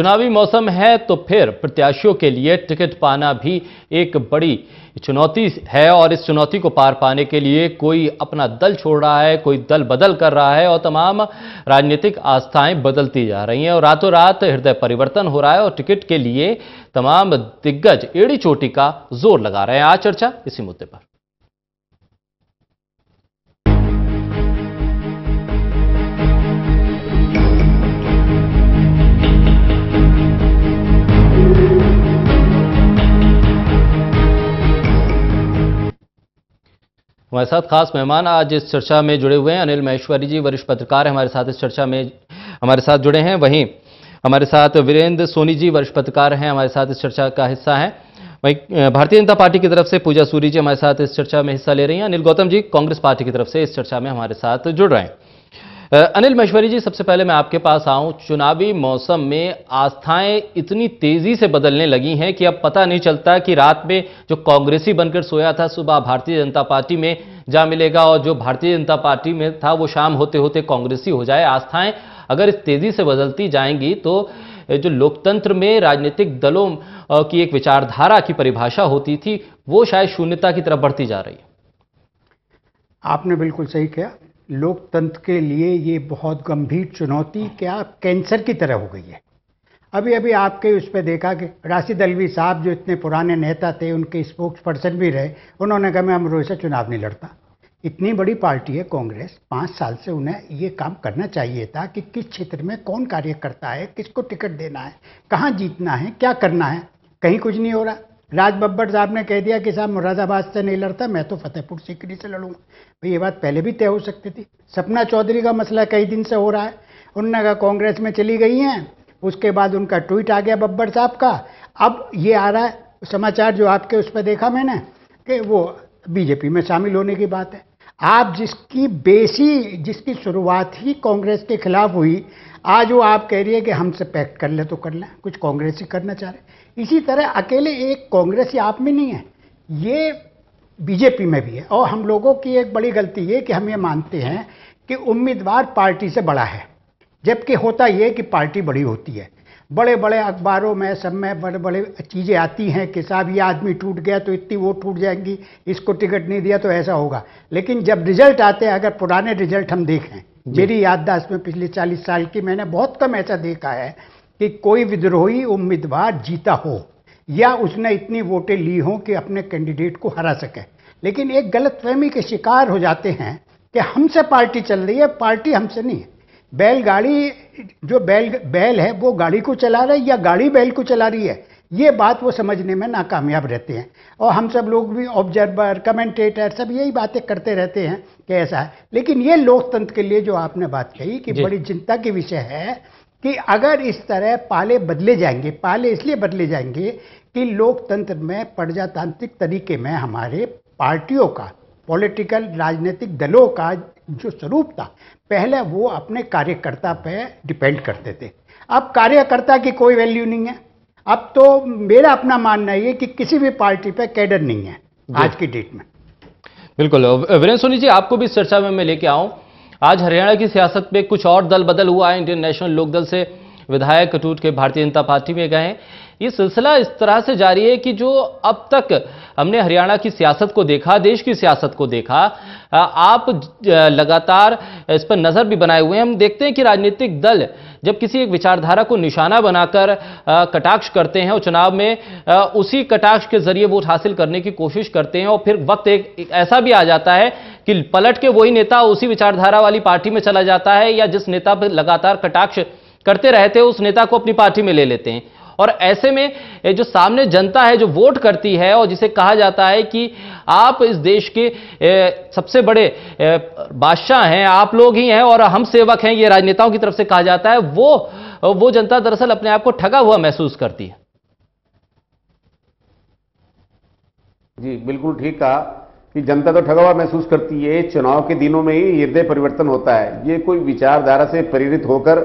चुनावी मौसम है तो फिर प्रत्याशियों के लिए टिकट पाना भी एक बड़ी चुनौती है और इस चुनौती को पार पाने के लिए कोई अपना दल छोड़ रहा है, कोई दल बदल कर रहा है और तमाम राजनीतिक आस्थाएं बदलती जा रही हैं और रातों रात हृदय परिवर्तन हो रहा है और टिकट के लिए तमाम दिग्गज एड़ी चोटी का जोर लगा रहे हैं। आज चर्चा इसी मुद्दे पर। हमारे साथ खास मेहमान आज इस चर्चा में जुड़े हुए हैं। अनिल माहेश्वरी जी वरिष्ठ पत्रकार हैं, हमारे साथ इस चर्चा में हमारे साथ जुड़े हैं। वहीं हमारे साथ वीरेंद्र सोनी जी वरिष्ठ पत्रकार हैं, हमारे साथ इस चर्चा का हिस्सा हैं। वहीं भारतीय जनता पार्टी की तरफ से पूजा सूरी जी हमारे साथ इस चर्चा में हिस्सा ले रही हैं। अनिल गौतम जी कांग्रेस पार्टी की तरफ से इस चर्चा में हमारे साथ जुड़ रहे हैं। अनिल माहेश्वरी जी, सबसे पहले मैं आपके पास आऊं। चुनावी मौसम में आस्थाएं इतनी तेजी से बदलने लगी हैं कि अब पता नहीं चलता कि रात में जो कांग्रेसी बनकर सोया था सुबह भारतीय जनता पार्टी में जा मिलेगा और जो भारतीय जनता पार्टी में था वो शाम होते होते कांग्रेसी हो जाए। आस्थाएं अगर इस तेजी से बदलती जाएंगी तो जो लोकतंत्र में राजनीतिक दलों की एक विचारधारा की परिभाषा होती थी वो शायद शून्यता की तरफ बढ़ती जा रही है। आपने बिल्कुल सही किया। लोकतंत्र के लिए ये बहुत गंभीर चुनौती क्या कैंसर की तरह हो गई है। अभी अभी आपके उस पर देखा कि राशिद अल्वी साहब जो इतने पुराने नेता थे, उनके स्पोक्स पर्सन भी रहे, उन्होंने कहा मैं अमरोही से चुनाव नहीं लड़ता। इतनी बड़ी पार्टी है कांग्रेस, 5 साल से उन्हें ये काम करना चाहिए था कि किस क्षेत्र में कौन कार्य करता है, किसको टिकट देना है, कहाँ जीतना है, क्या करना है। कहीं कुछ नहीं हो रहा। राज बब्बर साहब ने कह दिया कि साहब मुरादाबाद से नहीं लड़ता, मैं तो फतेहपुर सीकरी से लड़ूंगा। भाई ये बात पहले भी तय हो सकती थी। सपना चौधरी का मसला कई दिन से हो रहा है। उन्होंने कहा कांग्रेस में चली गई हैं, उसके बाद उनका ट्वीट आ गया बब्बर साहब का। अब ये आ रहा है समाचार जो आपके उस पर देखा मैंने कि वो बीजेपी में शामिल होने की बात है। आप जिसकी शुरुआत ही कांग्रेस के खिलाफ हुई, आज वो आप कह रही है कि हमसे पैक्ट कर ले तो कर लें, कुछ कांग्रेस ही करना चाह रहे। इसी तरह अकेले एक कांग्रेसी आप में नहीं है, ये बीजेपी में भी है। और हम लोगों की एक बड़ी गलती है कि हम ये मानते हैं कि उम्मीदवार पार्टी से बड़ा है, जबकि होता ये कि पार्टी बड़ी होती है। बड़े बड़े अखबारों में सब में बड़े बड़े चीज़ें आती हैं कि साहब ये आदमी टूट गया तो इतनी वोट टूट जाएंगी, इसको टिकट नहीं दिया तो ऐसा होगा। लेकिन जब रिजल्ट आते हैं, अगर पुराने रिजल्ट हम देखें, मेरी याददाश्त में पिछले 40 साल की मैंने बहुत कम ऐसा देखा है कि कोई विद्रोही उम्मीदवार जीता हो या उसने इतनी वोटें ली हों कि अपने कैंडिडेट को हरा सके। लेकिन एक गलतफहमी के शिकार हो जाते हैं कि हमसे पार्टी चल रही है, पार्टी हमसे नहीं है। बैलगाड़ी जो बैल है वो गाड़ी को चला रहा है या गाड़ी बैल को चला रही है, ये बात वो समझने में नाकामयाब रहते हैं। और हम सब लोग भी ऑब्जर्वर, कमेंटेटर सब यही बातें करते रहते हैं कि ऐसा है। लेकिन ये लोकतंत्र के लिए जो आपने बात कही कि बड़ी चिंता की विषय है कि अगर इस तरह पाले बदले जाएंगे, पाले इसलिए बदले जाएंगे कि लोकतंत्र में प्रजातांत्रिक तरीके में हमारे पार्टियों का, पॉलिटिकल राजनीतिक दलों का जो स्वरूप था, पहले वो अपने कार्यकर्ता पे डिपेंड करते थे। अब कार्यकर्ता की कोई वैल्यू नहीं है। अब तो मेरा अपना मानना है कि किसी भी पार्टी पे कैडर नहीं है आज की डेट में। बिल्कुल। वीरेंद्र सोनी जी, आपको भी इस चर्चा में मैं लेके आऊं। आज हरियाणा की सियासत में कुछ और दल बदल हुआ है। इंडियन नेशनल लोकदल से विधायक टूट के भारतीय जनता पार्टी में गए हैं। ये सिलसिला इस तरह से जारी है कि जो अब तक हमने हरियाणा की सियासत को देखा, देश की सियासत को देखा, आप लगातार इस पर नजर भी बनाए हुए हैं। हम देखते हैं कि राजनीतिक दल जब किसी एक विचारधारा को निशाना बनाकर कटाक्ष करते हैं और चुनाव में उसी कटाक्ष के जरिए वोट हासिल करने की कोशिश करते हैं और फिर वक्त एक ऐसा भी आ जाता है कि पलट के वही नेता उसी विचारधारा वाली पार्टी में चला जाता है या जिस नेता पर लगातार कटाक्ष करते रहते हैं उस नेता को अपनी पार्टी में ले लेते हैं। और ऐसे में जो सामने जनता है जो वोट करती है और जिसे कहा जाता है कि आप इस देश के सबसे बड़े बादशाह हैं, आप लोग ही हैं और हम सेवक हैं, ये राजनेताओं की तरफ से कहा जाता है, वो जनता दरअसल अपने आप को ठगा हुआ महसूस करती है। जी बिल्कुल ठीक कहा कि जनता तो ठगा हुआ महसूस करती है। चुनाव के दिनों में ही हृदय परिवर्तन होता है। ये कोई विचारधारा से प्रेरित होकर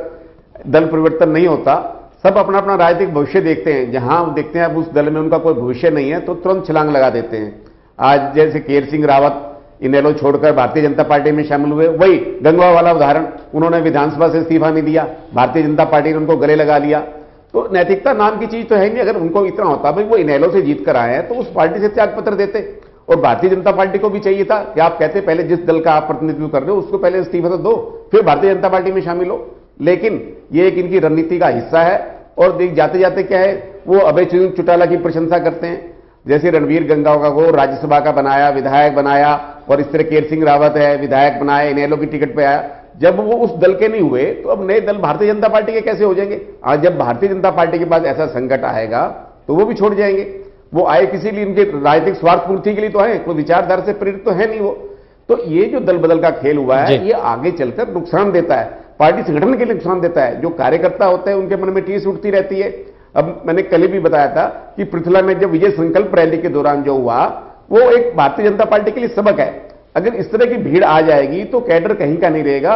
दल परिवर्तन नहीं होता। सब अपना अपना राजनीतिक भविष्य देखते हैं। जहां देखते हैं अब उस दल में उनका कोई भविष्य नहीं है तो तुरंत छलांग लगा देते हैं। आज जैसे केर सिंह रावत इनेलो छोड़कर भारतीय जनता पार्टी में शामिल हुए, वही गंगवा वाला उदाहरण, उन्होंने विधानसभा से इस्तीफा नहीं दिया, भारतीय जनता पार्टी ने उनको गले लगा लिया। तो नैतिकता नाम की चीज तो है नहीं। अगर उनको इतना होता भाई वो इनेलो से जीत कर आए हैं तो उस पार्टी से त्याग पत्र देते। और भारतीय जनता पार्टी को भी चाहिए था कि आप कहते पहले जिस दल का आप प्रतिनिधित्व कर रहे हो उसको पहले इस्तीफा तो दो, फिर भारतीय जनता पार्टी में शामिल हो। लेकिन ये एक इनकी रणनीति का हिस्सा है। और जाते जाते क्या है, वो अभय चौटाला की प्रशंसा करते हैं। जैसे रणवीर गंगावा को राज्यसभा का बनाया, विधायक बनाया, और इस तरह केर सिंह रावत है विधायक बनाया, इनेलो की टिकट पे आया। जब वो उस दल के नहीं हुए तो अब नए दल भारतीय जनता पार्टी के कैसे हो जाएंगे? आज जब भारतीय जनता पार्टी के पास ऐसा संकट आएगा तो वो भी छोड़ जाएंगे। वो आए किसी लिए, इनके राजनीतिक स्वार्थ पूर्ति के लिए तो है, कोई विचारधारा से प्रेरित तो है नहीं वो। तो ये जो दल बदल का खेल हुआ है ये आगे चलकर नुकसान देता है, पार्टी संगठन के लिए नुकसान देता है। जो कार्यकर्ता होते हैं उनके मन में टीस उठती रहती है। अब मैंने कल भी बताया था कि पृथला में जब विजय संकल्प रैली के दौरान जो हुआ वो एक भारतीय जनता पार्टी के लिए सबक है। अगर इस तरह की भीड़ आ जाएगी तो कैडर कहीं का नहीं रहेगा।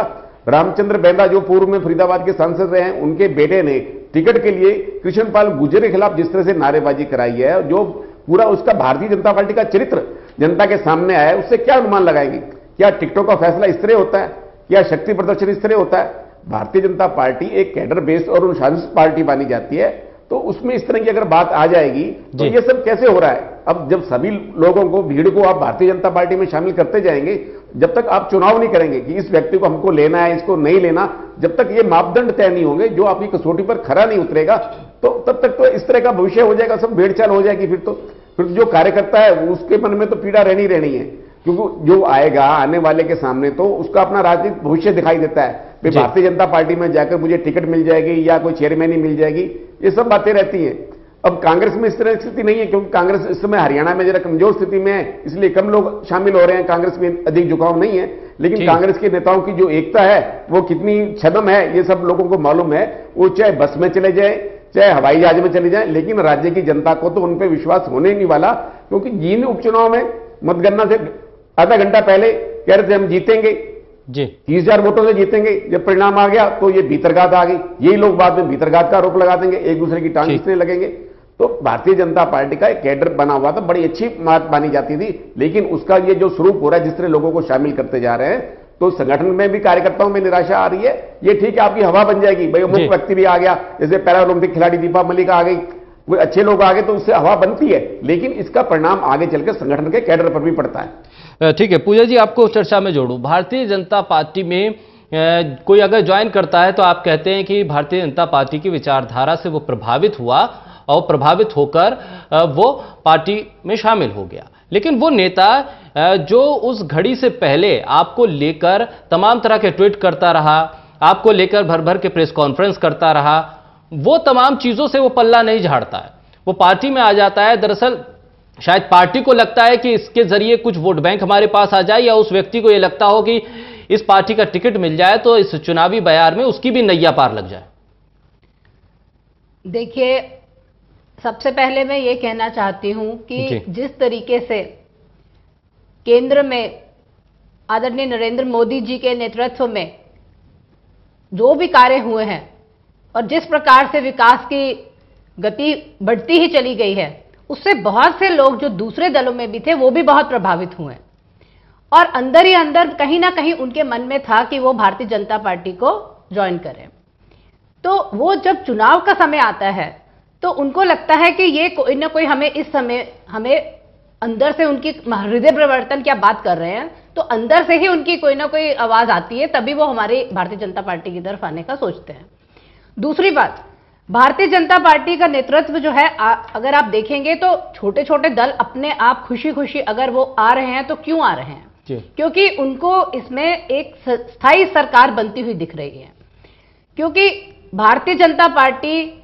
रामचंद्र बेंदा जो पूर्व में फरीदाबाद के सांसद रहे हैं, उनके बेटे ने टिकट के लिए कृष्णपाल गुर्जर के खिलाफ जिस तरह से नारेबाजी कराई है, जो पूरा उसका भारतीय जनता पार्टी का चरित्र जनता के सामने आया है, उससे क्या अनुमान लगाएंगे? क्या टिकटों का फैसला इस तरह होता है? क्या शक्ति प्रदर्शन इस तरह होता है? भारतीय जनता पार्टी एक कैडर बेस्ड और अनुशासित पार्टी मानी जाती है। तो उसमें इस तरह की अगर बात आ जाएगी तो ये सब कैसे हो रहा है? अब जब सभी लोगों को, भीड़ को आप भारतीय जनता पार्टी में शामिल करते जाएंगे, जब तक आप चुनाव नहीं करेंगे कि इस व्यक्ति को हमको लेना है, इसको नहीं लेना, जब तक ये मापदंड तय नहीं होंगे, जो आपकी कसौटी पर खरा नहीं उतरेगा, तो तब तक तो इस तरह का भविष्य हो जाएगा, सब भेड़चाल हो जाएगी। फिर जो कार्यकर्ता है उसके मन में तो पीड़ा रहनी है, क्योंकि जो आएगा आने वाले के सामने तो उसका अपना राजनीतिक भविष्य दिखाई देता है। भारतीय जनता पार्टी में जाकर मुझे टिकट मिल जाएगी या कोई चेयरमैनी मिल जाएगी, ये सब बातें रहती हैं। अब कांग्रेस में इस तरह की स्थिति नहीं है, क्योंकि कांग्रेस इस समय हरियाणा में जरा कमजोर स्थिति में है, इसलिए कम लोग शामिल हो रहे हैं। कांग्रेस में अधिक झुकाव नहीं है, लेकिन कांग्रेस के नेताओं की जो एकता है वो कितनी छदम है ये सब लोगों को मालूम है। वो चाहे बस में चले जाए, चाहे हवाई जहाज में चले जाए, लेकिन राज्य की जनता को तो उन पर विश्वास होने ही नहीं वाला। क्योंकि जिन उपचुनाव में मतगणना से आधा घंटा पहले कह रहे थे हम जीतेंगे जी, 30,000 वोटों से जीतेंगे, जब परिणाम आ गया तो ये भीतरघात आ गई। यही लोग बाद में भीतरघात का आरोप लगा देंगे, एक दूसरे की टांग खींचने लगेंगे। तो भारतीय जनता पार्टी का एक कैडर बना हुआ था, बड़ी अच्छी बात मानी जाती थी, लेकिन उसका ये जो स्वरूप हो रहा है, जिस तरह लोगों को शामिल करते जा रहे हैं, तो संगठन में भी कार्यकर्ताओं में निराशा आ रही है। ये ठीक है, आपकी हवा बन जाएगी, भाई मुख्य व्यक्ति भी आ गया, जैसे पैरा ओलंपिक खिलाड़ी दीपा मलिक आ गई, वो अच्छे लोग आ गए तो उससे हवा बनती है, लेकिन इसका परिणाम आगे चलकर संगठन के कैडर पर भी पड़ता है। ठीक है पूजा जी, आपको चर्चा में जोड़ूं। भारतीय जनता पार्टी में कोई अगर ज्वाइन करता है तो आप कहते हैं कि भारतीय जनता पार्टी की विचारधारा से वो प्रभावित हुआ और प्रभावित होकर वो पार्टी में शामिल हो गया। लेकिन वो नेता जो उस घड़ी से पहले आपको लेकर तमाम तरह के ट्वीट करता रहा, आपको लेकर भर भर के प्रेस कॉन्फ्रेंस करता रहा, वो तमाम चीजों से वो पल्ला नहीं झाड़ता है, वो पार्टी में आ जाता है। दरअसल शायद पार्टी को लगता है कि इसके जरिए कुछ वोट बैंक हमारे पास आ जाए, या उस व्यक्ति को यह लगता हो कि इस पार्टी का टिकट मिल जाए तो इस चुनावी बयार में उसकी भी नैया पार लग जाए। देखिए, सबसे पहले मैं ये कहना चाहती हूं कि जिस तरीके से केंद्र में आदरणीय नरेंद्र मोदी जी के नेतृत्व में जो भी कार्य हुए हैं और जिस प्रकार से विकास की गति बढ़ती ही चली गई है, उससे बहुत से लोग जो दूसरे दलों में भी थे वो भी बहुत प्रभावित हुए और अंदर ही अंदर कहीं ना कहीं उनके मन में था कि वो भारतीय जनता पार्टी को ज्वाइन करें। तो वो जब चुनाव का समय आता है तो उनको लगता है कि ये कोई ना कोई हमें इस समय हमें अंदर से उनकी हृदय परिवर्तन क्या बात कर रहे हैं, तो अंदर से ही उनकी कोई ना कोई आवाज आती है, तभी वो हमारी भारतीय जनता पार्टी की तरफ आने का सोचते हैं। दूसरी बात, भारतीय जनता पार्टी का नेतृत्व जो है, अगर आप देखेंगे तो छोटे छोटे दल अपने आप खुशी खुशी अगर वो आ रहे हैं तो क्यों आ रहे हैं? क्योंकि उनको इसमें एक स्थायी सरकार बनती हुई दिख रही है। क्योंकि भारतीय जनता पार्टी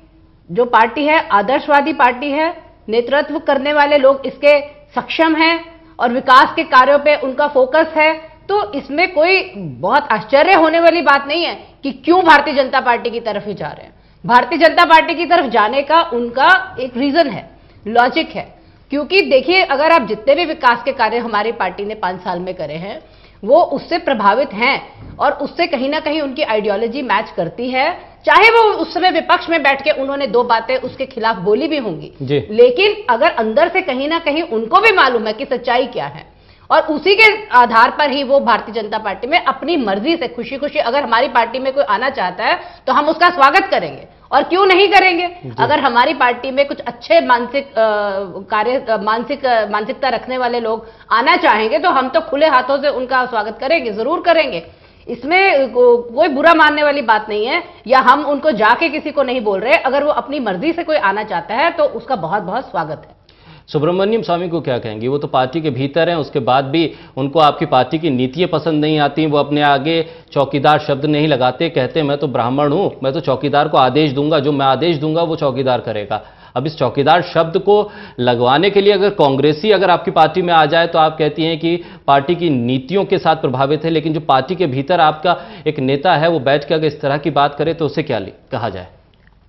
जो पार्टी है आदर्शवादी पार्टी है, नेतृत्व करने वाले लोग इसके सक्षम हैं और विकास के कार्यों पे उनका फोकस है। तो इसमें कोई बहुत आश्चर्य होने वाली बात नहीं है कि क्यों भारतीय जनता पार्टी की तरफ ही जा रहे हैं। भारतीय जनता पार्टी की तरफ जाने का उनका एक रीजन है, लॉजिक है। क्योंकि देखिए, अगर आप जितने भी विकास के कार्य हमारी पार्टी ने 5 साल में करे हैं वो उससे प्रभावित हैं और उससे कहीं ना कहीं उनकी आइडियोलॉजी मैच करती है। चाहे वो उस समय विपक्ष में बैठ के उन्होंने 2 बातें उसके खिलाफ बोली भी होंगी, लेकिन अगर अंदर से कहीं ना कहीं उनको भी मालूम है कि सच्चाई क्या है और उसी के आधार पर ही वो भारतीय जनता पार्टी में अपनी मर्जी से खुशी खुशी अगर हमारी पार्टी में कोई आना चाहता है तो हम उसका स्वागत करेंगे और क्यों नहीं करेंगे? अगर हमारी पार्टी में कुछ अच्छे मानसिकता रखने वाले लोग आना चाहेंगे तो हम तो खुले हाथों से उनका स्वागत करेंगे, जरूर करेंगे। इसमें कोई बुरा मानने वाली बात नहीं है, या हम उनको जाके किसी को नहीं बोल रहे। अगर वो अपनी मर्जी से कोई आना चाहता है तो उसका बहुत बहुत स्वागत है। सुब्रमण्यम स्वामी को क्या कहेंगे? वो तो पार्टी के भीतर हैं, उसके बाद भी उनको आपकी पार्टी की नीतियां पसंद नहीं आती। वो अपने आगे चौकीदार शब्द नहीं लगाते, कहते मैं तो ब्राह्मण हूं, मैं तो चौकीदार को आदेश दूंगा, जो मैं आदेश दूंगा वो चौकीदार करेगा। अब इस चौकीदार शब्द को लगवाने के लिए अगर कांग्रेसी अगर आपकी पार्टी में आ जाए तो आप कहती हैं कि पार्टी की नीतियों के साथ प्रभावित है, लेकिन जो पार्टी के भीतर आपका एक नेता है वो बैठ के अगर इस तरह की बात करे तो उसे क्या कहा जाए?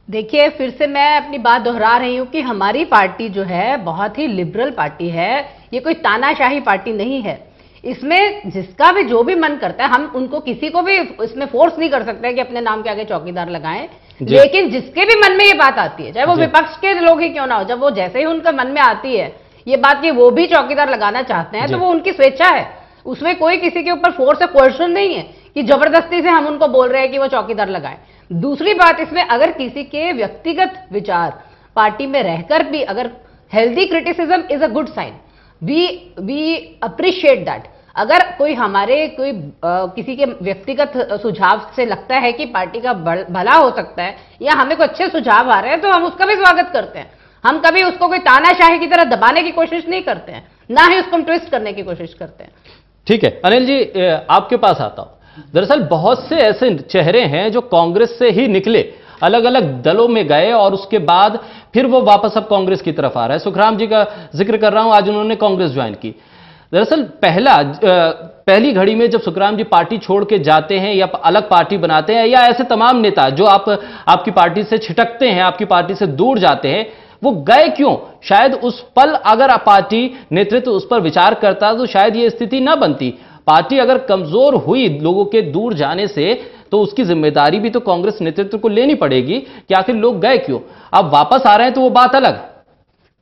देखिए, फिर से मैं अपनी बात दोहरा रही हूं कि हमारी पार्टी जो है बहुत ही लिबरल पार्टी है, ये कोई तानाशाही पार्टी नहीं है। इसमें जिसका भी जो भी मन करता है, हम उनको किसी को भी इसमें फोर्स नहीं कर सकते कि अपने नाम के आगे चौकीदार लगाएं, लेकिन जिसके भी मन में ये बात आती है, चाहे वो विपक्ष के लोग ही क्यों ना हो, जब वो जैसे ही उनका मन में आती है ये बात कि वो भी चौकीदार लगाना चाहते हैं, तो वो उनकी स्वेच्छा है, उसमें कोई किसी के ऊपर फोर्स या कोर्शन नहीं है कि जबरदस्ती से हम उनको बोल रहे हैं कि वो चौकीदार लगाएं। दूसरी बात, इसमें अगर किसी के व्यक्तिगत विचार पार्टी में रहकर भी अगर healthy criticism is a good sign, we appreciate that. अगर कोई हमारे किसी के व्यक्तिगत सुझाव से लगता है कि पार्टी का भला हो सकता है या हमें कोई अच्छे सुझाव आ रहे हैं तो हम उसका भी स्वागत करते हैं। हम कभी उसको कोई तानाशाही की तरह दबाने की कोशिश नहीं करते हैं, ना ही उसको ट्विस्ट करने की कोशिश करते हैं। ठीक है, अनिल जी आपके पास आता हूं। दरअसल बहुत से ऐसे चेहरे हैं जो कांग्रेस से ही निकले, अलग अलग दलों में गए और उसके बाद फिर वो वापस अब कांग्रेस की तरफ आ रहा है। सुखराम जी का जिक्र कर रहा हूं, आज उन्होंने कांग्रेस ज्वाइन की। दरअसल पहली घड़ी में जब सुखराम जी पार्टी छोड़ के जाते हैं या अलग पार्टी बनाते हैं, या ऐसे तमाम नेता जो आपकी पार्टी से छिटकते हैं, आपकी पार्टी से दूर जाते हैं, वो गए क्यों? शायद उस पल अगर पार्टी नेतृत्व उस पर विचार करता तो शायद ये स्थिति ना बनती। पार्टी अगर कमजोर हुई लोगों के दूर जाने से तो उसकी जिम्मेदारी भी तो कांग्रेस नेतृत्व को लेनी पड़ेगी कि आखिर लोग गए क्यों। अब वापस आ रहे हैं तो वो बात अलग।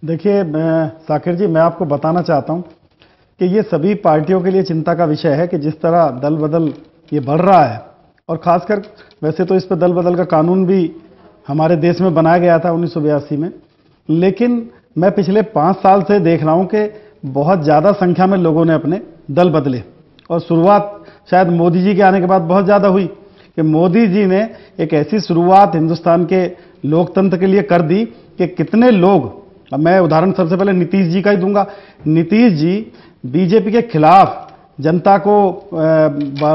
देखिए साकिर जी, मैं आपको बताना चाहता हूं कि ये सभी पार्टियों के लिए चिंता का विषय है कि जिस तरह दल बदल ये बढ़ रहा है, और खासकर वैसे तो इस पर दल बदल का कानून भी हमारे देश में बनाया गया था 1982 में, लेकिन मैं पिछले 5 साल से देख रहा हूं कि बहुत ज़्यादा संख्या में लोगों ने अपने दल बदले। और शुरुआत शायद मोदी जी के आने के बाद बहुत ज़्यादा हुई कि मोदी जी ने एक ऐसी शुरुआत हिंदुस्तान के लोकतंत्र के लिए कर दी कि कितने लोग, अब मैं उदाहरण सबसे पहले नीतीश जी का ही दूंगा। नीतीश जी बीजेपी के खिलाफ, जनता को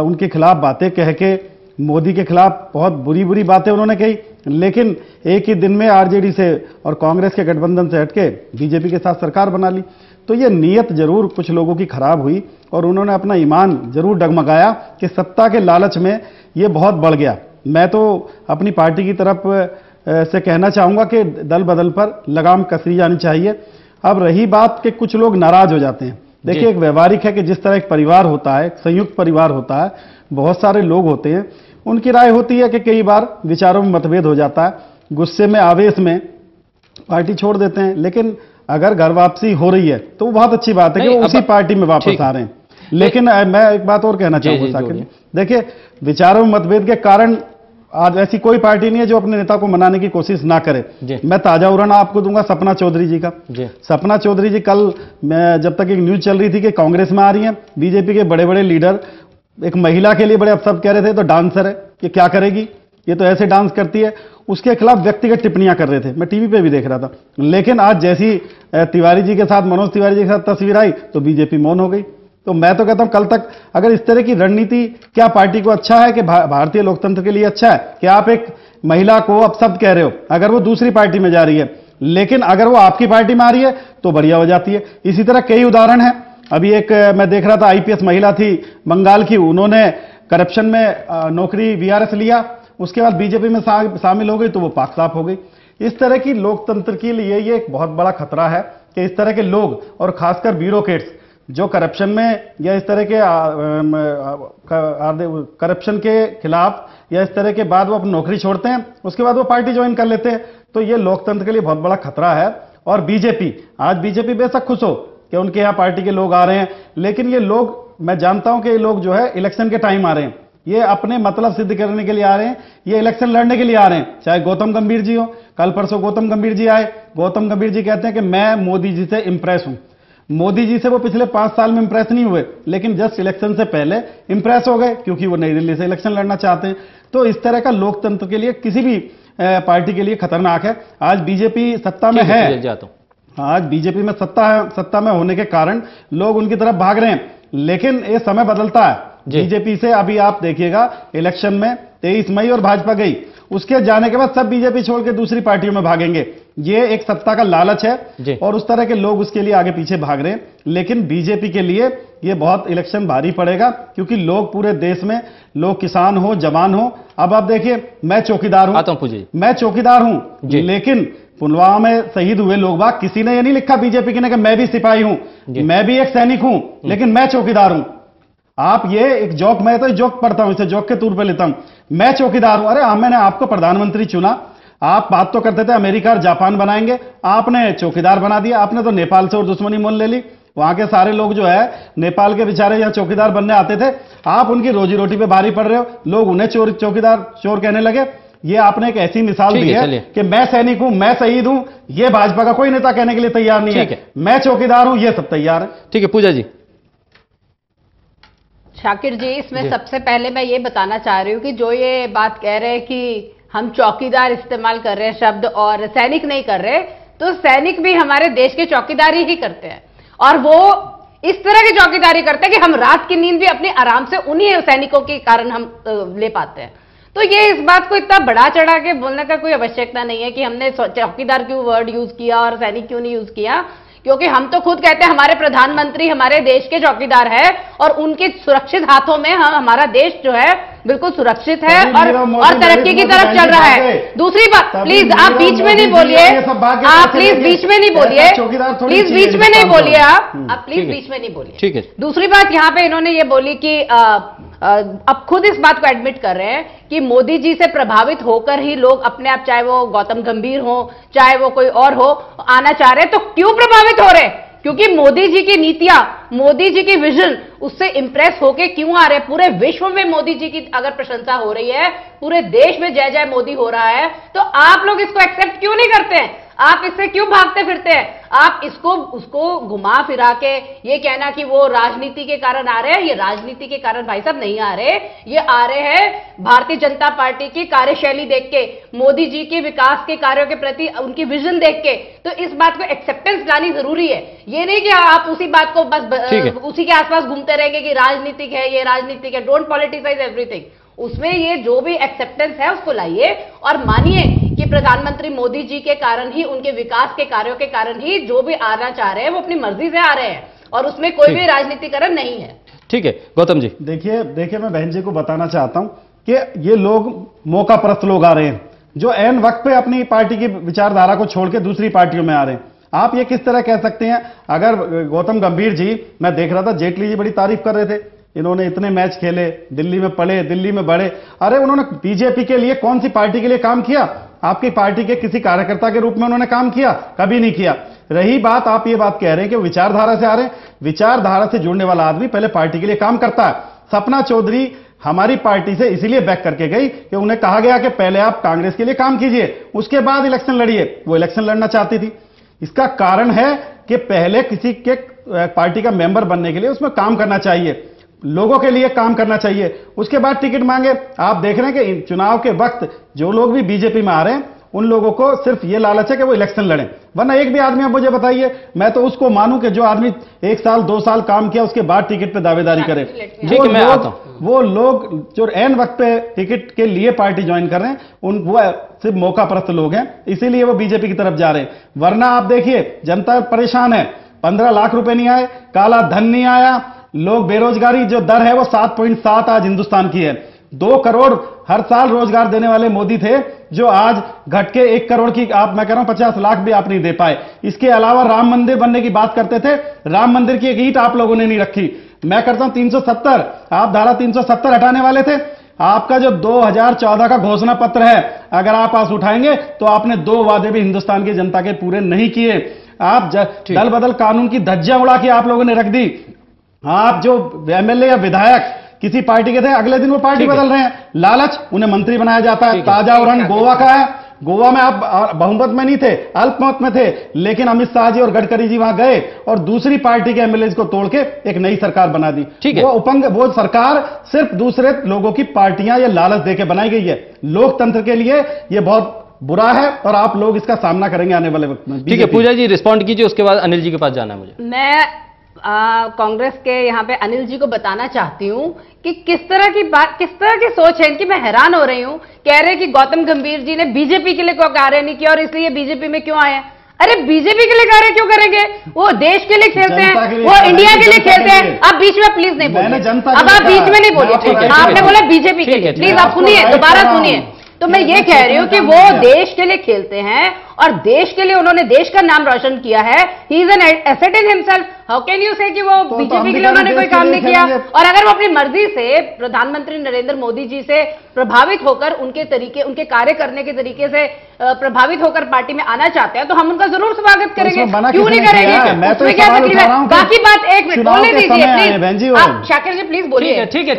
उनके खिलाफ बातें कह के, मोदी के खिलाफ बहुत बुरी बुरी बातें उन्होंने कही, लेकिन एक ही दिन में आरजेडी से और कांग्रेस के गठबंधन से हटके बीजेपी के साथ सरकार बना ली। तो ये नीयत जरूर कुछ लोगों की खराब हुई और उन्होंने अपना ईमान जरूर डगमगाया कि सत्ता के लालच में ये बहुत बढ़ गया। मैं तो अपनी पार्टी की तरफ से कहना चाहूंगा कि दल बदल पर लगाम कसरी जानी चाहिए। अब रही बात कि कुछ लोग नाराज हो जाते हैं, देखिए एक व्यवहारिक है कि जिस तरह एक परिवार होता है, संयुक्त परिवार होता है, बहुत सारे लोग होते हैं, उनकी राय होती है कि कई बार विचारों में मतभेद हो जाता है, गुस्से में आवेश में पार्टी छोड़ देते हैं। लेकिन अगर घर वापसी हो रही है तो वो बहुत अच्छी बात है कि वो उसी पार्टी में वापस आ रहे हैं। लेकिन मैं एक बात और कहना चाहूंगा साकिर जी, देखिए विचारों में मतभेद के कारण आज ऐसी कोई पार्टी नहीं है जो अपने नेता को मनाने की कोशिश ना करे। मैं ताजा उदाहरण आपको दूंगा सपना चौधरी जी का। सपना चौधरी जी कल जब तक एक न्यूज चल रही थी कि कांग्रेस में आ रही है, बीजेपी के बड़े बड़े लीडर एक महिला के लिए बड़े अपशब्द कह रहे थे, तो डांसर है कि क्या करेगी, ये तो ऐसे डांस करती है, उसके खिलाफ व्यक्तिगत टिप्पणियां कर रहे थे। मैं टीवी पे भी देख रहा था। लेकिन आज जैसी तिवारी जी के साथ, मनोज तिवारी जी के साथ तस्वीर आई तो बीजेपी मौन हो गई। तो मैं तो कहता हूं कल तक अगर इस तरह की रणनीति क्या पार्टी को अच्छा है कि भारतीय लोकतंत्र के लिए अच्छा है कि आप एक महिला को अपशब्द कह रहे हो अगर वो दूसरी पार्टी में जा रही है, लेकिन अगर वो आपकी पार्टी में आ रही है तो बढ़िया हो जाती है। इसी तरह कई उदाहरण है। अभी एक मैं देख रहा था आईपीएस महिला थी बंगाल की, उन्होंने करप्शन में नौकरी वीआरएस लिया, उसके बाद बीजेपी में शामिल हो गई तो वो पाक साफ हो गई। इस तरह की लोकतंत्र के लिए ये एक बहुत बड़ा खतरा है कि इस तरह के लोग और खासकर ब्यूरोक्रेट्स जो करप्शन में या इस तरह के करप्शन के खिलाफ या इस तरह के बाद वो अपनी नौकरी छोड़ते हैं, उसके बाद वो पार्टी ज्वाइन कर लेते हैं। तो ये लोकतंत्र के लिए बहुत बड़ा खतरा है। और बीजेपी, आज बीजेपी बेशक खुश हो कि उनके यहाँ पार्टी के लोग आ रहे हैं, लेकिन ये लोग, मैं जानता हूं कि ये लोग जो है इलेक्शन के टाइम आ रहे हैं, ये अपने मतलब सिद्ध करने के लिए आ रहे हैं, ये इलेक्शन लड़ने के लिए आ रहे हैं। चाहे गौतम गंभीर जी हो, कल परसों गौतम गंभीर जी आए, गौतम गंभीर जी कहते हैं कि मैं मोदी जी से इंप्रेस हूं। मोदी जी से वो पिछले 5 साल में इंप्रेस नहीं हुए, लेकिन जस्ट इलेक्शन से पहले इंप्रेस हो गए, क्योंकि वो नई दिल्ली से इलेक्शन लड़ना चाहते हैं। तो इस तरह का लोकतंत्र के लिए, किसी भी पार्टी के लिए खतरनाक है। आज बीजेपी सत्ता में है, आज बीजेपी में सत्ता में होने के कारण लोग उनकी तरफ भाग रहे हैं, लेकिन ये समय बदलता है। बीजेपी से अभी आप देखिएगा, इलेक्शन में 23 मई और भाजपा गई, उसके जाने के बाद सब बीजेपी छोड़ के दूसरी पार्टियों में भागेंगे। ये एक सत्ता का लालच है और उस तरह के लोग उसके लिए आगे पीछे भाग रहे हैं। लेकिन बीजेपी के लिए ये बहुत इलेक्शन भारी पड़ेगा, क्योंकि लोग पूरे देश में, लोग किसान हो, जवान हो। अब आप देखिए, मैं चौकीदार हूं, मैं चौकीदार हूं, लेकिन पुलवामा में शहीद हुए लोग बाग, किसी ने ये नहीं लिखा बीजेपी के ने कि मैं भी सिपाही हूं, मैं भी एक सैनिक हूं, लेकिन मैं चौकीदार हूं। आप ये एक जोक, मैं तो जोक पढ़ता हूं, इसे जोक के तौर पे लेता हूं, मैं चौकीदार हूं। अरे मैंने आपको प्रधानमंत्री चुना, आप बात तो करते थे अमेरिका और जापान बनाएंगे, आपने चौकीदार बना दिया। आपने तो नेपाल से और दुश्मनी मोल ले ली। वहां के सारे लोग जो है नेपाल के बेचारे यहां चौकीदार बनने आते थे, आप उनकी रोजी रोटी पे भारी पड़ रहे हो, लोग उन्हें चौकीदार चोर कहने लगे। ये आपने एक ऐसी मिसाल दी है कि मैं सैनिक हूं, मैं शहीद हूं, ये भाजपा का कोई नेता कहने के लिए तैयार नहीं है। मैं चौकीदार हूं, ये सब तैयार है। ठीक है पूजा जी। शाकिर जी, इसमें सबसे पहले मैं ये बताना चाह रही हूं कि जो ये बात कह रहे हैं कि हम चौकीदार इस्तेमाल कर रहे हैं शब्द और सैनिक नहीं कर रहे, तो सैनिक भी हमारे देश के चौकीदारी ही करते हैं, और वो इस तरह की चौकीदारी करते हैं कि हम रात की नींद भी अपनी आराम से उन्हीं सैनिकों के कारण हम ले पाते हैं। तो ये इस बात को इतना बढ़ा चढ़ा के बोलने का कोई आवश्यकता नहीं है कि हमने चौकीदार क्यों वर्ड यूज किया और सैनिक क्यों नहीं यूज किया, क्योंकि हम तो खुद कहते हैं हमारे प्रधानमंत्री हमारे देश के चौकीदार है और उनके सुरक्षित हाथों में हमारा देश जो है बिल्कुल सुरक्षित है और तरक्की की तरफ चल रहा है। दूसरी बात, प्लीज आप बीच में नहीं बोलिए, आप प्लीज बीच में नहीं बोलिए, प्लीज बीच में नहीं बोलिए, आप प्लीज बीच में नहीं बोलिए। ठीक है। दूसरी बात, यहाँ पे इन्होंने ये बोली कि अब खुद इस बात को एडमिट कर रहे हैं कि मोदी जी से प्रभावित होकर ही लोग अपने आप, चाहे वो गौतम गंभीर हो चाहे वो कोई और हो, आना चाह रहे हैं। तो क्यों प्रभावित हो रहे? क्योंकि मोदी जी की नीतियां, मोदी जी की विजन, उससे इंप्रेस होके क्यों आ रहे? पूरे विश्व में मोदी जी की अगर प्रशंसा हो रही है, पूरे देश में जय जय मोदी हो रहा है, तो आप लोग इसको एक्सेप्ट क्यों नहीं करते हैं? आप इससे क्यों भागते फिरते हैं? आप इसको उसको घुमा फिरा के ये कहना कि वो राजनीति के कारण आ रहे हैं, ये राजनीति के कारण भाई साहब नहीं आ रहे, ये आ रहे हैं भारतीय जनता पार्टी की कार्यशैली देख के, मोदी जी के विकास के कार्यों के प्रति उनकी विजन देख के। तो इस बात को एक्सेप्टेंस लानी जरूरी है। ये नहीं कि आप उसी बात को बस उसी के आसपास घूमते रहेंगे कि राजनीतिक है, ये राजनीतिक है। Don't politicise everything. उसमें ये जो भी एक्सेप्टेंस है उसको लाइए और मानिए कि प्रधानमंत्री मोदी जी के कारण ही, उनके विकास के कार्यों के कारण ही जो भी आना चाह रहे हैं वो अपनी मर्जी से आ रहे हैं और उसमें कोई भी राजनीतिकरण नहीं है। ठीक है गौतम जी। देखिए मैं बहन जी को बताना चाहता हूं कि ये लोग मौका परस्त लोग आ रहे हैं, जो ऐन वक्त पे अपनी पार्टी की विचारधारा को छोड़ के दूसरी पार्टियों में आ रहे हैं। आप ये किस तरह कह सकते हैं? अगर गौतम गंभीर जी, मैं देख रहा था जेटली जी बड़ी तारीफ कर रहे थे, इन्होंने इतने मैच खेले, दिल्ली में पढ़े, दिल्ली में बढ़े। अरे उन्होंने बीजेपी के लिए, कौन सी पार्टी के लिए काम किया? आपकी पार्टी के किसी कार्यकर्ता के रूप में उन्होंने काम किया? कभी नहीं किया। रही बात, आप ये बात कह रहे हैं कि विचारधारा से आ रहे हैं, विचारधारा से जुड़ने वाला आदमी पहले पार्टी के लिए काम करता है। सपना चौधरी हमारी पार्टी से इसीलिए बैक करके गई कि उन्हें कहा गया कि पहले आप कांग्रेस के लिए काम कीजिए, उसके बाद इलेक्शन लड़िए। वो इलेक्शन लड़ना चाहती थी। इसका कारण है कि पहले किसी के पार्टी का मेंबर बनने के लिए उसमें काम करना चाहिए, लोगों के लिए काम करना चाहिए, उसके बाद टिकट मांगे। आप देख रहे हैं कि चुनाव के वक्त जो लोग भी बीजेपी में आ रहे हैं उन लोगों को सिर्फ ये लालच है कि वो इलेक्शन लड़ें। वरना एक भी आदमी, आप मुझे बताइए, मैं तो उसको मानूं कि जो आदमी 1 साल 2 साल काम किया उसके बाद टिकट पे दावेदारी करे। वो लोग जो एन वक्त पे टिकट के लिए पार्टी ज्वाइन कर रहे हैं, वो सिर्फ मौका परस्त लोग हैं, इसीलिए वो बीजेपी की तरफ जा रहे हैं। वरना आप देखिए जनता परेशान है, 15 लाख रुपए नहीं आए, काला धन नहीं आया, लोग बेरोजगारी जो दर है वो 7.7 आज हिंदुस्तान की है। 2 करोड़ हर साल रोजगार देने वाले मोदी थे, जो आज घट के 1 करोड़ की, मैं कह रहा हूं 50 लाख भी आप नहीं दे पाए। इसके अलावा राम मंदिर बनने की बात करते थे, राम मंदिर की एक ईंट आप लोगों ने नहीं रखी। मैं करता हूं 370, आप धारा 370 हटाने वाले थे। आपका जो 2014 का घोषणा पत्र है, अगर आप आज उठाएंगे तो आपने 2 वादे भी हिंदुस्तान की जनता के पूरे नहीं किए। आप दल बदल कानून की धज्जियां उड़ा के आप लोगों ने रख दी। आप जो एमएलए या विधायक किसी पार्टी के थे, अगले दिन वो पार्टी बदल रहे हैं। लालच, उन्हें मंत्री बनाया जाता है। ठीक है। ताजा उदाहरण गोवा का है। गोवा में आप बहुमत में नहीं थे, अल्पमत में थे, लेकिन अमित शाह जी और गडकरी जी वहां गए और दूसरी पार्टी के एमएलए को तोड़ के एक नई सरकार बना दी। ठीक है। वो सरकार सिर्फ दूसरे लोगों की पार्टियां या लालच देके बनाई गई है। लोकतंत्र के लिए यह बहुत बुरा है और आप लोग इसका सामना करेंगे आने वाले वक्त में। ठीक है, पूजा जी रिस्पॉन्ड कीजिए, उसके बाद अनिल जी के पास जाना है मुझे। मैं कांग्रेस के यहाँ पे अनिल जी को बताना चाहती हूँ कि किस तरह की सोच है इनकी। मैं हैरान हो रही हूँ। कह रहे हैं कि गौतम गंभीर जी ने बीजेपी के लिए कोई कार्य नहीं किया और इसलिए बीजेपी में क्यों आए हैं। अरे बीजेपी के लिए कार्य क्यों करेंगे? वो देश के लिए खेलते हैं, वो इंडिया के लिए खेलते हैं। आप बीच में प्लीज नहीं बोलिए, अब आप बीच में नहीं बोलिए। आपने बोला बीजेपी के लिए, प्लीज आप सुनिए, दोबारा सुनिए। तो मैं ये कह रही हूँ कि वो देश के लिए खेलते हैं और देश के लिए उन्होंने देश का नाम रोशन किया है। He is an asset in himself. How can you से कि वो बीजेपी के लिए उन्होंने कोई काम नहीं किया? और अगर वो अपनी मर्जी से प्रधानमंत्री नरेंद्र मोदी जी से प्रभावित होकर उनके कार्य करने के तरीके से प्रभावित होकर पार्टी में आना चाहते हैं तो हम उनका जरूर स्वागत करेंगे। क्यों नहीं करेंगे? उसमें क्या तकलीफ है? बाकी बात एक मिनट बोलने दीजिए प्लीज। आप शाकिर जी प्लीज बोलिए। ठीक है,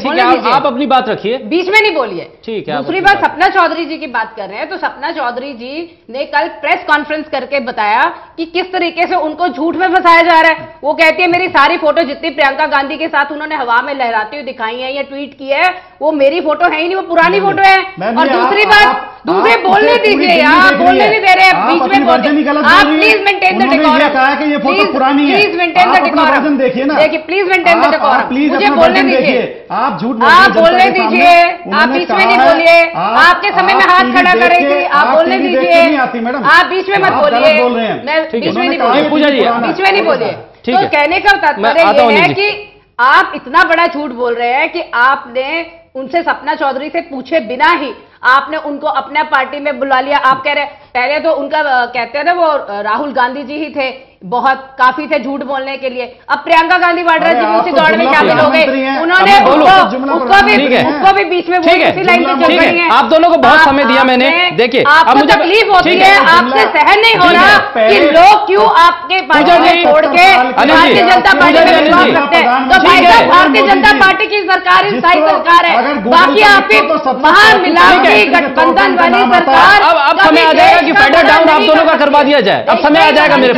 आप अपनी बात रखिए, बीच में नहीं बोलिए। ठीक है। दूसरी बात, सपना चौधरी जी की बात कर रहे हैं तो सपना चौधरी जी ने कल प्रेस कॉन्फ्रेंस करके बताया कि किस तरीके से उनको झूठ में फंसाया जा रहा है। वो कहती है मेरी सारी फोटो जितनी प्रियंका गांधी के साथ उन्होंने हवा में लहराती हुई दिखाई है या ट्वीट की है वो मेरी फोटो है ही नहीं, वो पुरानी फोटो है। और दूसरी बात, दूसरे बोलने दीजिए यार, बोलने नहीं दे रहे हैं, बीच में बोलते। आप please maintain the decorum. Please maintain the decorum. देखिए प्लीज मेंटेन द डेकोरम। मुझे बोलने दीजिए, आप झूठ आप बोलने दीजिए, आप बीच में नहीं बोलिए। आपके समय में हाथ खड़ा कर रही थी, आप बोलने दीजिए, आप बीच में मत बोलिए। मैं बीच में नहीं बोलिए, बीच में नहीं बोलिए। तो कहने का तात्पर्य ये है कि आप इतना बड़ा झूठ बोल रहे हैं कि आपने उनसे सपना चौधरी से पूछे बिना ही आपने उनको अपने पार्टी में बुला लिया। आप कह रहे पहले तो उनका कहते थे वो राहुल गांधी जी ही थे, बहुत काफी थे झूठ बोलने के लिए। अब प्रियंका गांधी वाड्रा जी भी उसी दौड़ में शामिल हो गए। उन्होंने उसको भी बीच में उसी लाइन पे चल रही है। आप दोनों को बहुत समय दिया मैंने। देखिए आपको तकलीफ होती है, आपसे सहन नहीं हो रहा कि लोग क्यों आपके पार्टी छोड़ के भारतीय जनता पार्टी में विश्वास रखते हैं। तो भाई साहब, भारतीय जनता पार्टी की सरकार स्थायी सरकार है, बाकी आपकी महामिलावटी गठबंधन वाली सरकार। अब समय आ जाएगा कि फेडर डाउन आप दोनों का करवा दिया जाए। अब समय आ जाएगा मेरे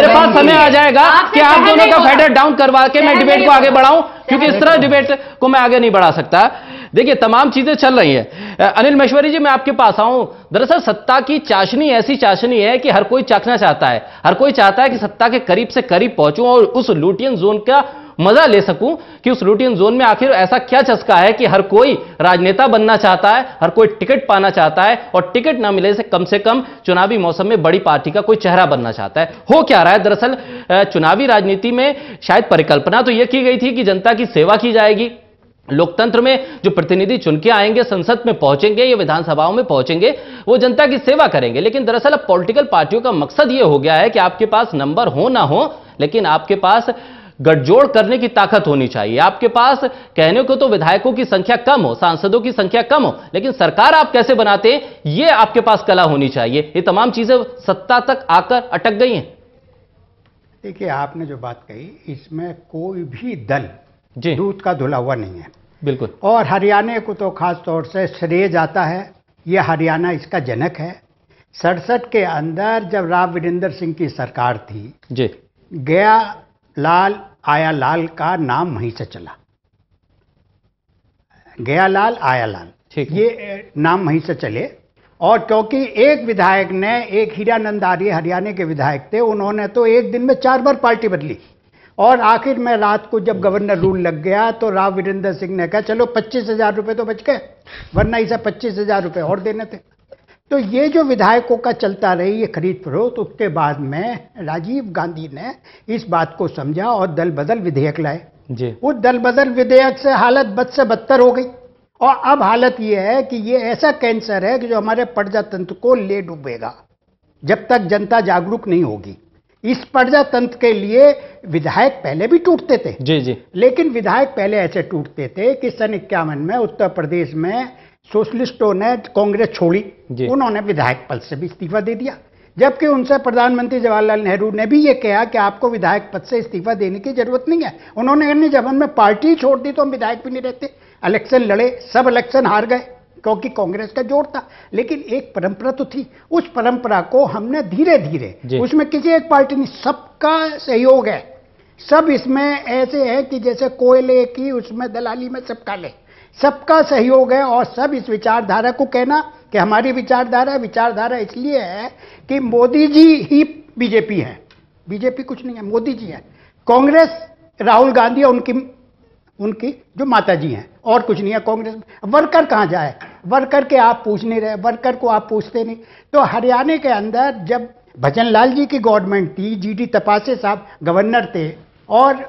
पास समय आ जाएगा कि आप दोनों का फेडर डाउन करवा के मैं डिबेट को आगे बढ़ाऊं, क्योंकि इस तरह डिबेट को मैं आगे नहीं बढ़ा सकता। देखिए तमाम चीजें चल रही हैं। अनिल महेश्वरी जी, मैं आपके पास आऊं। दरअसल सत्ता की चाशनी ऐसी चाशनी है कि हर कोई चाखना चाहता है, हर कोई चाहता है कि सत्ता के करीब से करीब पहुंचूं और उस लुटियन जोन का मजा ले सकूं कि उस लुटियन जोन में आखिर ऐसा क्या चस्का है कि हर कोई राजनेता बनना चाहता है, हर कोई टिकट पाना चाहता है और टिकट ना मिले से कम चुनावी मौसम में बड़ी पार्टी का कोई चेहरा बनना चाहता है। हो क्या रहा है? दरअसल चुनावी राजनीति में शायद परिकल्पना तो यह की गई थी कि जनता की सेवा की जाएगी, लोकतंत्र में जो प्रतिनिधि चुन के आएंगे, संसद में पहुंचेंगे या विधानसभाओं में पहुंचेंगे, वो जनता की सेवा करेंगे। लेकिन दरअसल अब पॉलिटिकल पार्टियों का मकसद यह हो गया है कि आपके पास नंबर हो ना हो, लेकिन आपके पास गठजोड़ करने की ताकत होनी चाहिए। आपके पास कहने को तो विधायकों की संख्या कम हो, सांसदों की संख्या कम हो, लेकिन सरकार आप कैसे बनाते हैं यह आपके पास कला होनी चाहिए। ये तमाम चीजें सत्ता तक आकर अटक गई हैं। देखिए, आपने जो बात कही, इसमें कोई भी दल जी दूध का धुला हुआ नहीं है, बिल्कुल। और हरियाणा को तो खास तौर से श्रेय जाता है। यह हरियाणा इसका जनक है। 67 के अंदर जब राव वीरेंद्र सिंह की सरकार थी जी, गया लाल आया लाल का नाम वहीं से चला। गया लाल आया लाल, ये नाम वहीं से चले। और क्योंकि एक विधायक ने, एक हीरानंद आर्य हरियाणा के विधायक थे, उन्होंने तो एक दिन में 4 बार पार्टी बदली। और आखिर में रात को जब गवर्नर रूल लग गया तो राव वीरेंद्र सिंह ने कहा चलो 25,000 रुपये तो बच गए, वरना इसे 25,000 रुपये और देने थे। तो ये जो विधायकों का चलता रही ये खरीद फरोख्त, उसके बाद में राजीव गांधी ने इस बात को समझा और दल बदल विधेयक लाए जी। उस दल बदल विधेयक से हालत बद से बदतर हो गई। और अब हालत ये है कि ये ऐसा कैंसर है कि जो हमारे प्रजातंत्र को ले डूबेगा जब तक जनता जागरूक नहीं होगी। इस प्रजातंत्र के लिए विधायक पहले भी टूटते थे जी जी, लेकिन विधायक पहले ऐसे टूटते थे कि सन 51 में उत्तर प्रदेश में सोशलिस्टों ने कांग्रेस छोड़ी, उन्होंने विधायक पद से भी इस्तीफा दे दिया। जबकि उनसे प्रधानमंत्री जवाहरलाल नेहरू ने भी ये कहा कि आपको विधायक पद से इस्तीफा देने की जरूरत नहीं है। उन्होंने नहीं, जब हमने पार्टी छोड़ दी तो हम विधायक भी नहीं रहते। इलेक्शन लड़े, सब इलेक्शन हार गए क्योंकि कांग्रेस का जोर था, लेकिन एक परंपरा तो थी। उस परंपरा को हमने धीरे धीरे, उसमें किसी एक पार्टी नहीं, सबका सहयोग है। सब इसमें ऐसे है कि जैसे कोयले की उसमें दलाली में सब काले, सबका सहयोग है। और सब इस विचारधारा को कहना कि हमारी विचारधारा इसलिए है कि मोदी जी ही बीजेपी है, बीजेपी कुछ नहीं है, मोदी जी है। कांग्रेस राहुल गांधी और उनकी जो माता जी हैं, और कुछ नहीं है कांग्रेस में। वर्कर कहाँ जाए, वर्कर के आप पूछ नहीं रहे, वर्कर को आप पूछते नहीं। तो हरियाणा के अंदर जब भजन लाल जी की गवर्नमेंट थी, जीडी तपासे साहब गवर्नर थे, और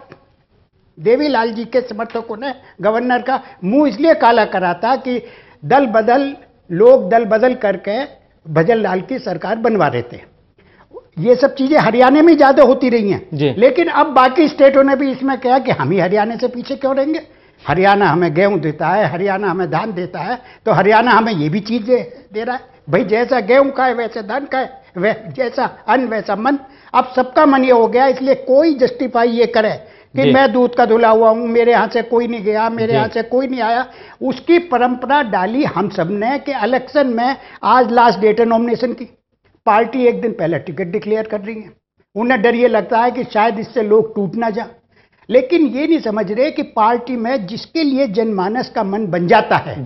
देवीलाल जी के समर्थकों ने गवर्नर का मुंह इसलिए काला करा था कि लोग दल बदल करके भजन लाल की सरकार बनवा रहे थे। ये सब चीजें हरियाणा में ज्यादा होती रही हैं, लेकिन अब बाकी स्टेटों ने भी इसमें कहा कि हम ही हरियाणा से पीछे क्यों रहेंगे। हरियाणा हमें गेहूं देता है, हरियाणा हमें धान देता है, तो हरियाणा हमें ये भी चीज दे रहा है। भाई जैसा गेहूं का है वैसे धान का है, जैसा अन्न वैसा मन। अब सबका मन ये हो गया, इसलिए कोई जस्टिफाई ये करे कि मैं दूध का धुला हुआ हूं, मेरे यहां से कोई नहीं गया, मेरे यहां से कोई नहीं आया। उसकी परंपरा डाली हम सब ने कि इलेक्शन में आज लास्ट डेट है नॉमिनेशन की, पार्टी एक दिन पहले टिकट डिक्लेयर कर रही है। उन्हें डर ये लगता है कि शायद इससे लोग टूट ना जाए, लेकिन ये नहीं समझ रहे कि पार्टी में जिसके लिए जनमानस का मन बन जाता है,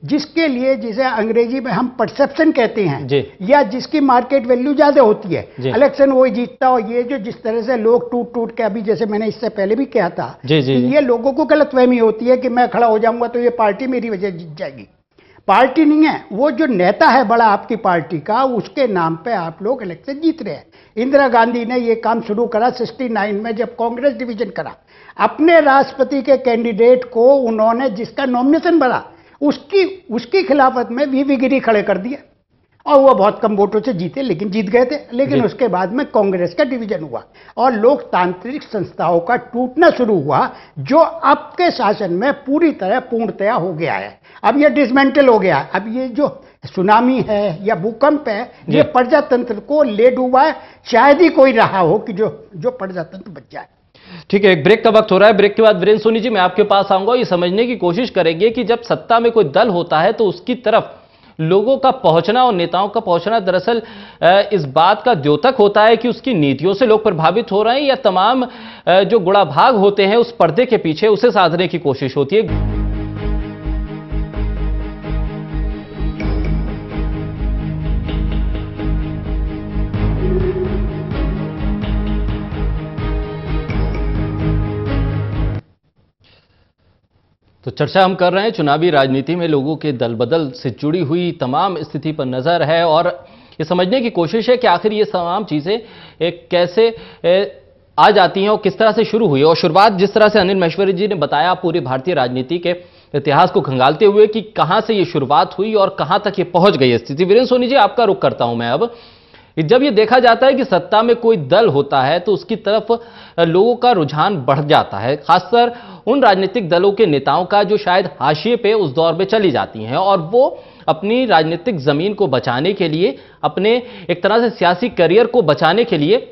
जिसके लिए, जिसे अंग्रेजी में हम परसेप्शन कहते हैं, या जिसकी मार्केट वैल्यू ज्यादा होती है, इलेक्शन वही जीतता। और ये जो जिस तरह से लोग टूट के, अभी जैसे मैंने इससे पहले भी कहा था, ये लोगों को गलतफहमी होती है कि मैं खड़ा हो जाऊंगा तो ये पार्टी मेरी वजह जीत जाएगी। पार्टी नहीं है, वो जो नेता है बड़ा आपकी पार्टी का, उसके नाम पे आप लोग इलेक्शन जीत रहे हैं। इंदिरा गांधी ने ये काम शुरू करा 69 में, जब कांग्रेस डिवीजन करा। अपने राष्ट्रपति के कैंडिडेट को उन्होंने, जिसका नॉमिनेशन भरा, उसकी खिलाफत में वीवी गिरी खड़े कर दिए, और वो बहुत कम वोटों से जीते, लेकिन जीत गए थे। लेकिन उसके बाद में कांग्रेस का डिवीजन हुआ और लोकतांत्रिक संस्थाओं का टूटना शुरू हुआ, जो आपके शासन में पूरी तरह पूर्णतया हो गया है। अब ये डिसमेंटल हो गया। अब ये जो सुनामी है या भूकंप है, ये प्रजातंत्र को ले डूबा है। शायद ही कोई रहा हो कि जो प्रजातंत्र बच जाए। ठीक है, एक ब्रेक का वक्त हो रहा है। ब्रेक के बाद वीरेंद्र सोनी जी मैं आपके पास आऊंगा। ये समझने की कोशिश करेंगे कि जब सत्ता में कोई दल होता है तो उसकी तरफ लोगों का पहुंचना और नेताओं का पहुंचना दरअसल इस बात का द्योतक होता है कि उसकी नीतियों से लोग प्रभावित हो रहे हैं, या तमाम जो गुड़ाभाग होते हैं उस पर्दे के पीछे उसे साधने की कोशिश होती है। तो चर्चा हम कर रहे हैं चुनावी राजनीति में लोगों के दल बदल से जुड़ी हुई तमाम स्थिति पर नजर है, और ये समझने की कोशिश है कि आखिर ये तमाम चीजें कैसे आ जाती हैं और किस तरह से शुरू हुई। और शुरुआत जिस तरह से अनिल महेश्वरी जी ने बताया पूरी भारतीय राजनीति के इतिहास को खंगालते हुए कि कहां से ये शुरुआत हुई और कहां तक ये पहुंच गई स्थिति। वीरेंद्र सोनी जी आपका रुख करता हूं मैं अब। जब ये देखा जाता है कि सत्ता में कोई दल होता है तो उसकी तरफ लोगों का रुझान बढ़ जाता है, खासकर उन राजनीतिक दलों के नेताओं का जो शायद हाशिए पे उस दौर में चली जाती हैं, और वो अपनी राजनीतिक जमीन को बचाने के लिए, अपने एक तरह से सियासी करियर को बचाने के लिए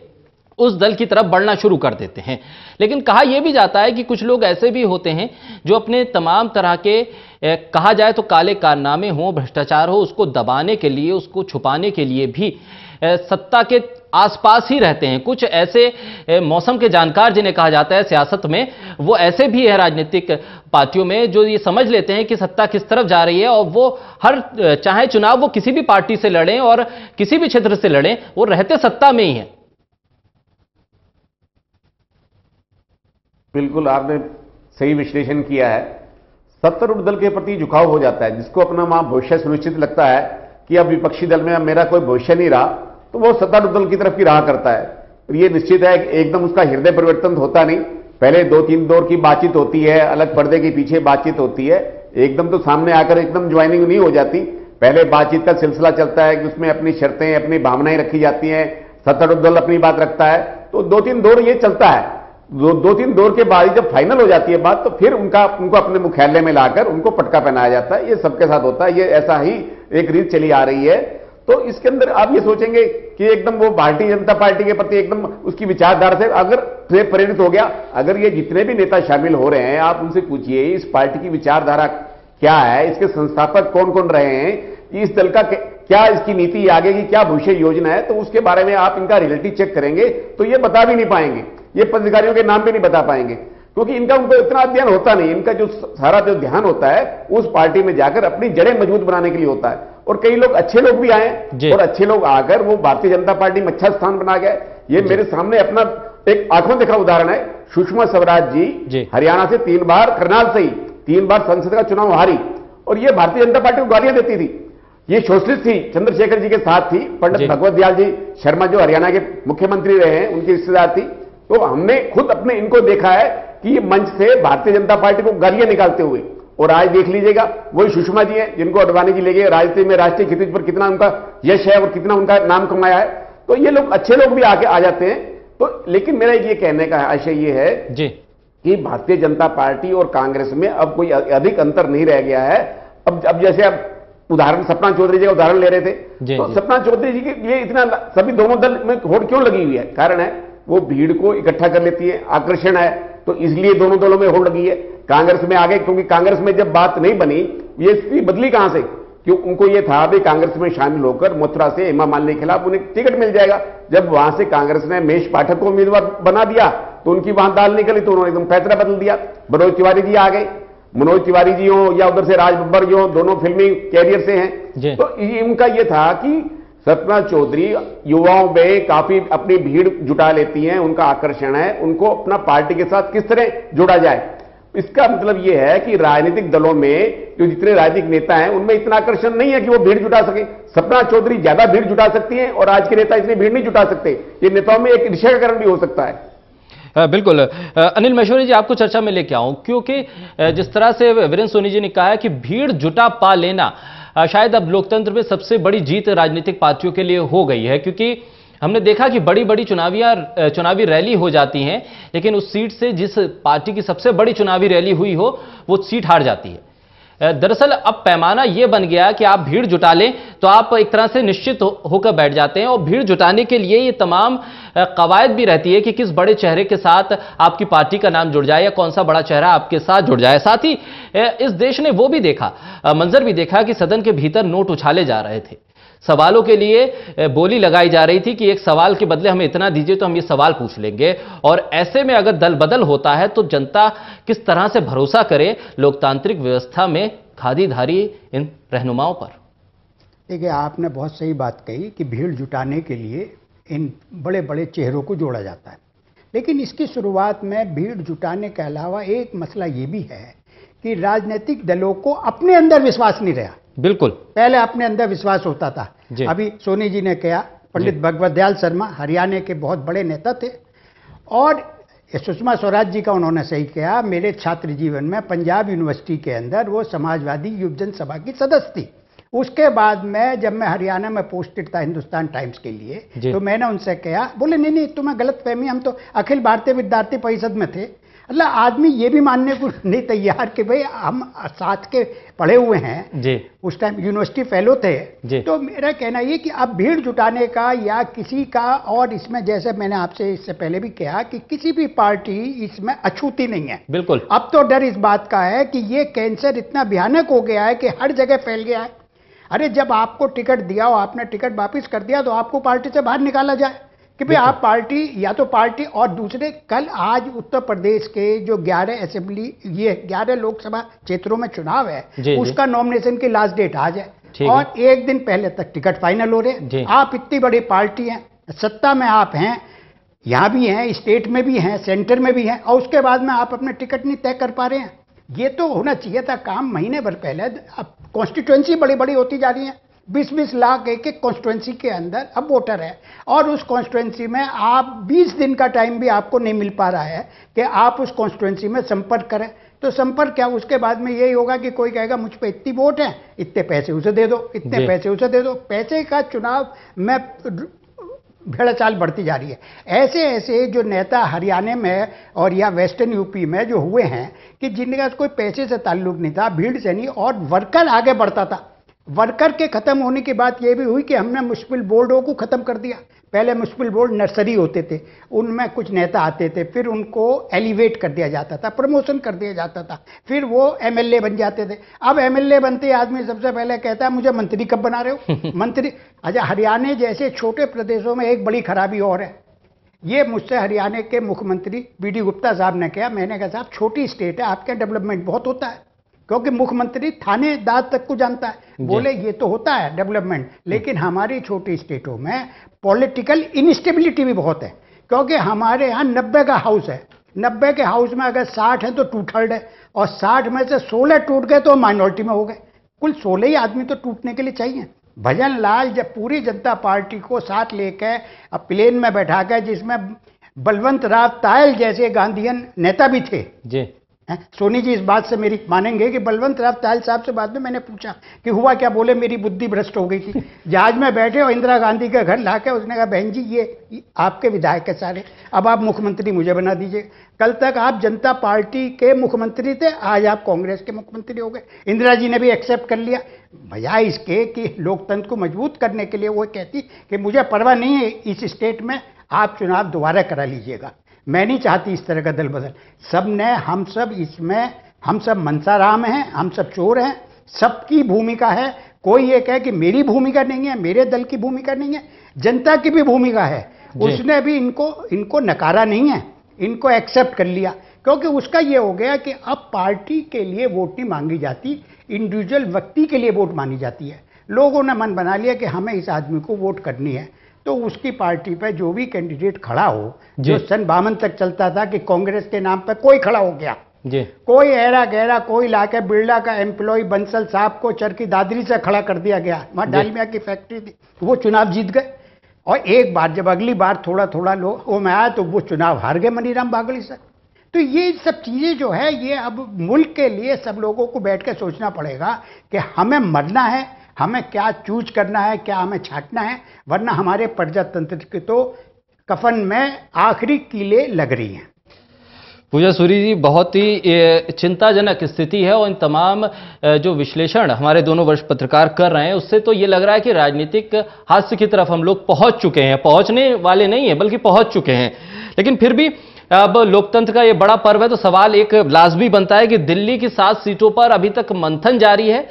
उस दल की तरफ बढ़ना शुरू कर देते हैं। लेकिन कहा यह भी जाता है कि कुछ लोग ऐसे भी होते हैं जो अपने तमाम तरह के कहा जाए तो काले कारनामे हो, भ्रष्टाचार हो, उसको दबाने के लिए, उसको छुपाने के लिए भी सत्ता के आसपास ही रहते हैं। कुछ ऐसे मौसम के जानकार जिन्हें कहा जाता है सियासत में, वो ऐसे भी है राजनीतिक पार्टियों में जो ये समझ लेते हैं कि सत्ता किस तरफ जा रही है, और वो चाहे चुनाव वो किसी भी पार्टी से लड़ें और किसी भी क्षेत्र से लड़ें, वो रहते सत्ता में ही है। बिल्कुल आपने सही विश्लेषण किया है। सत्तारूढ़ दल के प्रति झुकाव हो जाता है, जिसको अपना वहां भविष्य सुनिश्चित लगता है कि अब विपक्षी दल में अब मेरा कोई भविष्य नहीं रहा, तो वो सत्तारूढ़ दल की तरफ की राह करता है। तो ये निश्चित है कि एकदम उसका हृदय परिवर्तन होता नहीं, पहले 2-3 दौर की बातचीत होती है, अलग पर्दे के पीछे बातचीत होती है, एकदम तो सामने आकर एकदम ज्वाइनिंग नहीं हो जाती। पहले बातचीत का सिलसिला चलता है कि उसमें अपनी शर्तें, अपनी भावनाएं रखी जाती हैं, सत्तारूढ़ दल अपनी बात रखता है, तो 2-3 दौर ये चलता है। 2-3 दौर के बाद जब फाइनल हो जाती है बात, तो फिर उनको अपने मुख्यालय में लाकर उनको पटका पहनाया जाता है। ये सबके साथ होता है, ये ऐसा ही एक रीत चली आ रही है। तो इसके अंदर आप ये सोचेंगे कि एकदम वो भारतीय जनता पार्टी के प्रति एकदम उसकी विचारधारा से अगर प्रेरित हो गया। अगर ये जितने भी नेता शामिल हो रहे हैं, आप उनसे पूछिए इस पार्टी की विचारधारा क्या है, इसके संस्थापक कौन कौन रहे हैं, इस दल का क्या इसकी नीति आगे की क्या भविष्य योजना है, तो उसके बारे में आप इनका रियलिटी चेक करेंगे तो ये बता भी नहीं पाएंगे, ये पदाधिकारियों के नाम भी नहीं बता पाएंगे, क्योंकि उनको इतना अध्ययन होता नहीं। इनका जो सारा जो ध्यान होता है उस पार्टी में जाकर अपनी जड़ें मजबूत बनाने के लिए होता है। और कई लोग अच्छे लोग भी आए और अच्छे लोग आकर वो भारतीय जनता पार्टी में अच्छा स्थान बना गए। ये मेरे सामने अपना एक आंखों देखा उदाहरण है। सुषमा स्वराज जी हरियाणा से 3 बार, करनाल से ही 3 बार संसद का चुनाव हारी, और ये भारतीय जनता पार्टी को गालियां देती थी। ये सोशलिस्ट थी, चंद्रशेखर जी के साथ थी। पंडित भगवत दयाल जी शर्मा जो हरियाणा के मुख्यमंत्री रहे हैं, उनकी रिश्तेदार थी। तो हमने खुद अपने इनको देखा है कि ये मंच से भारतीय जनता पार्टी को गालियां निकालते हुए, और आज देख लीजिएगा वही सुषमा जी हैं जिनको अडवाणी जी ले गए, राजनीति में राष्ट्रीय क्षितिज पर कितना उनका यश है और कितना उनका नाम कमाया है। तो ये लोग अच्छे लोग भी आके आ जाते हैं। तो लेकिन मेरा ये कहने का आशय ये है कि भारतीय जनता पार्टी और कांग्रेस में अब कोई अधिक अंतर नहीं रह गया है। अब जैसे अब उदाहरण सपना चौधरी जी का उदाहरण ले रहे थे, तो सपना चौधरी जी के लिए इतना सभी दोनों दल में होड़ क्यों लगी हुई है? कारण है वो भीड़ को इकट्ठा कर लेती है, आकर्षण है, तो इसलिए दोनों दलों में होड़ लगी है। कांग्रेस में आगे, क्योंकि कांग्रेस में जब बात नहीं बनी, ये स्थिति बदली कहां से? क्यों उनको ये था भी कांग्रेस में शामिल होकर मथुरा से हेमा मालिनी के खिलाफ उन्हें टिकट मिल जाएगा। जब वहां से कांग्रेस ने महेश पाठक को उम्मीदवार बना दिया तो उनकी वहां दाल निकली, तो उन्होंने एकदम फैसला बदल दिया। मनोज तिवारी जी आ गए, मनोज तिवारी जी हो या उधर से राज बब्बर जो दोनों फिल्मी कैरियर से हैं, तो उनका ये था कि सपना चौधरी युवाओं में काफी अपनी भीड़ जुटा लेती हैं, उनका आकर्षण है, उनको अपना पार्टी के साथ किस तरह जोड़ा जाए। इसका मतलब यह है कि राजनीतिक दलों में जो जितने राजनीतिक नेता हैं उनमें इतना आकर्षण नहीं है कि वो भीड़ जुटा सके। सपना चौधरी ज्यादा भीड़ जुटा सकती हैं और आज के नेता इतनी भीड़ नहीं जुटा सकते। ये नेताओं में एक ईर्ष्या का कारण भी हो सकता है। बिल्कुल। अनिल महेश्वरी जी, आपको चर्चा में लेके आऊं, क्योंकि जिस तरह से वीरेंद्र सोनी जी ने कहा है कि भीड़ जुटा पा लेना शायद अब लोकतंत्र में सबसे बड़ी जीत राजनीतिक पार्टियों के लिए हो गई है, क्योंकि हमने देखा कि बड़ी बड़ी चुनावी रैली हो जाती हैं, लेकिन उस सीट से जिस पार्टी की सबसे बड़ी चुनावी रैली हुई हो वो सीट हार जाती है। दरअसल अब पैमाना यह बन गया कि आप भीड़ जुटा लें तो आप एक तरह से निश्चित होकर बैठ जाते हैं, और भीड़ जुटाने के लिए ये तमाम कवायद भी रहती है कि किस बड़े चेहरे के साथ आपकी पार्टी का नाम जुड़ जाए या कौन सा बड़ा चेहरा आपके साथ जुड़ जाए। साथ ही इस देश ने वो भी देखा, मंजर भी देखा कि सदन के भीतर नोट उछाले जा रहे थे, सवालों के लिए बोली लगाई जा रही थी कि एक सवाल के बदले हमें इतना दीजिए तो हम ये सवाल पूछ लेंगे। और ऐसे में अगर दल बदल होता है तो जनता किस तरह से भरोसा करे लोकतांत्रिक व्यवस्था में खादीधारी इन रहनुमाओं पर? देखिए, आपने बहुत सही बात कही कि भीड़ जुटाने के लिए इन बड़े बड़े चेहरों को जोड़ा जाता है, लेकिन इसकी शुरुआत में भीड़ जुटाने के अलावा एक मसला ये भी है कि राजनीतिक दलों को अपने अंदर विश्वास नहीं रहा। बिल्कुल, पहले अपने अंदर विश्वास होता था। अभी सोनी जी ने कहा, पंडित भगवत दयाल शर्मा हरियाणा के बहुत बड़े नेता थे, और सुषमा स्वराज जी का उन्होंने सही कहा, मेरे छात्र जीवन में पंजाब यूनिवर्सिटी के अंदर वो समाजवादी युवजन सभा की सदस्य थी। उसके बाद में जब मैं हरियाणा में पोस्टेड था हिंदुस्तान टाइम्स के लिए, तो मैंने उनसे कहा, बोले नहीं तुम्हें गलत फहमी, हम तो अखिल भारतीय विद्यार्थी परिषद में थे। अल्लाह, आदमी ये भी मानने को नहीं तैयार कि भाई हम साथ के पढ़े हुए हैं जी। उस टाइम यूनिवर्सिटी फेलो थे जी। तो मेरा कहना ये कि अब भीड़ जुटाने का या किसी का, और इसमें जैसे मैंने आपसे इससे पहले भी कहा कि किसी भी पार्टी इसमें अछूती नहीं है। बिल्कुल, अब तो डर इस बात का है कि ये कैंसर इतना भयानक हो गया है कि हर जगह फैल गया है। अरे जब आपको टिकट दिया हो, आपने टिकट वापिस कर दिया, तो आपको पार्टी से बाहर निकाला जाए कि भाई आप पार्टी, या तो पार्टी, और दूसरे कल आज उत्तर प्रदेश के जो 11 लोकसभा क्षेत्रों में चुनाव है, उसका नॉमिनेशन की लास्ट डेट आज है, और एक दिन पहले तक टिकट फाइनल हो रहे हैं। आप इतनी बड़ी पार्टी हैं, सत्ता में आप हैं, यहां भी हैं, स्टेट में भी हैं, सेंटर में भी हैं, और उसके बाद में आप अपने टिकट नहीं तय कर पा रहे हैं। ये तो होना चाहिए था काम महीने भर पहले। अब कॉन्स्टिट्यूएंसी बड़ी बड़ी होती जा रही है, 20-20 लाख एक कॉन्स्टिट्यूएंसी के अंदर अब वोटर है, और उस कॉन्स्टिट्यूएंसी में आप 20 दिन का टाइम भी आपको नहीं मिल पा रहा है कि आप उस कॉन्स्टिट्यूएंसी में संपर्क करें। तो संपर्क क्या, उसके बाद में यही होगा कि कोई कहेगा मुझ पे इतनी वोट है, इतने पैसे उसे दे दो, इतने पैसे उसे दे दो। पैसे का चुनाव में भेड़चाल बढ़ती जा रही है। ऐसे ऐसे जो नेता हरियाणा में और या वेस्टर्न यूपी में जो हुए हैं कि जिनका कोई पैसे से ताल्लुक नहीं था, भीड़ से नहीं, और वर्कर आगे बढ़ता था। वर्कर के खत्म होने की बात यह भी हुई कि हमने म्युनिसिपल बोर्डों को खत्म कर दिया। पहले म्युनिसिपल बोर्ड नर्सरी होते थे, उनमें कुछ नेता आते थे, फिर उनको एलिवेट कर दिया जाता था, प्रमोशन कर दिया जाता था, फिर वो एमएलए बन जाते थे। अब एमएलए बनते आदमी सबसे पहले कहता है मुझे मंत्री कब बना रहे हो मंत्री। अच्छा, हरियाणा जैसे छोटे प्रदेशों में एक बड़ी खराबी और है, ये मुझसे हरियाणा के मुख्यमंत्री बीडी गुप्ता साहब ने कहा। मैंने कहा साहब छोटी स्टेट है, आपके डेवलपमेंट बहुत होता है, क्योंकि मुख्यमंत्री थानेदार तक को जानता है। बोले ये तो होता है डेवलपमेंट, लेकिन हमारी छोटी स्टेटों में पॉलिटिकल इनस्टेबिलिटी भी बहुत है, क्योंकि हमारे यहाँ 90 का हाउस है, 90 के हाउस में अगर 60 है तो 2/3 है, और 60 में से 16 टूट गए तो माइनॉरिटी में हो गए। कुल 16 ही आदमी तो टूटने के लिए चाहिए। भजन लाल जब पूरी जनता पार्टी को साथ लेकर अब प्लेन में बैठा कर, जिसमें बलवंत राव तायल जैसे गांधीयन नेता भी थे जी, सोनी जी इस बात से मेरी मानेंगे कि बलवंत राव तायल साहब से बाद में मैंने पूछा कि हुआ क्या, बोले मेरी बुद्धि भ्रष्ट हो गई थी। जहाज में बैठे और इंदिरा गांधी के घर लाके उसने कहा बहन जी ये आपके विधायक है सारे, अब आप मुख्यमंत्री मुझे बना दीजिए। कल तक आप जनता पार्टी के मुख्यमंत्री थे, आज आप कांग्रेस के मुख्यमंत्री हो गए। इंदिरा जी ने भी एक्सेप्ट कर लिया। बजाय इसके कि लोकतंत्र को मजबूत करने के लिए वो कहती कि मुझे परवाह नहीं है, इस स्टेट में आप चुनाव दोबारा करा लीजिएगा। मैं नहीं चाहती इस तरह का दल बदल। सब ने, हम सब इसमें, हम सब मनसाराम हैं, हम सब चोर हैं, सबकी भूमिका है। कोई ये कहे कि मेरी भूमिका नहीं है, मेरे दल की भूमिका नहीं है, जनता की भी भूमिका है। उसने भी इनको नकारा नहीं है, इनको एक्सेप्ट कर लिया, क्योंकि उसका ये हो गया कि अब पार्टी के लिए वोट नहीं मांगी जाती, इंडिविजुअल व्यक्ति के लिए वोट मांगी जाती है। लोगों ने मन बना लिया कि हमें इस आदमी को वोट करनी है, तो उसकी पार्टी पे जो भी कैंडिडेट खड़ा हो, जो सन 52 तक चलता था कि कांग्रेस के नाम पर कोई खड़ा हो गया जी, कोई ऐरा गहरा, कोई लाके बिरला का एम्प्लॉय बंसल साहब को चरखी दादरी से खड़ा कर दिया गया, वहां डालमिया की फैक्ट्री थी, वो चुनाव जीत गए। और एक बार जब अगली बार थोड़ा थोड़ा लोगों में आया तो वो चुनाव हार गए मनीराम बागड़ी से। तो ये सब चीजें जो है, ये अब मुल्क के लिए सब लोगों को बैठ के सोचना पड़ेगा कि हमें मरना है, हमें क्या चूज करना है, क्या हमें छांटना है, वरना हमारे प्रजातंत्र के तो कफन में आखिरी कीले लग रही हैं। पूजा सूरी जी, बहुत ही चिंताजनक स्थिति है और इन तमाम जो विश्लेषण हमारे दोनों वरिष्ठ पत्रकार कर रहे हैं, उससे तो ये लग रहा है कि राजनीतिक हास्य की तरफ हम लोग पहुंच चुके हैं, पहुंचने वाले नहीं है बल्कि पहुंच चुके हैं। लेकिन फिर भी अब लोकतंत्र का ये बड़ा पर्व है, तो सवाल एक लाजमी बनता है कि दिल्ली की 7 सीटों पर अभी तक मंथन जारी है,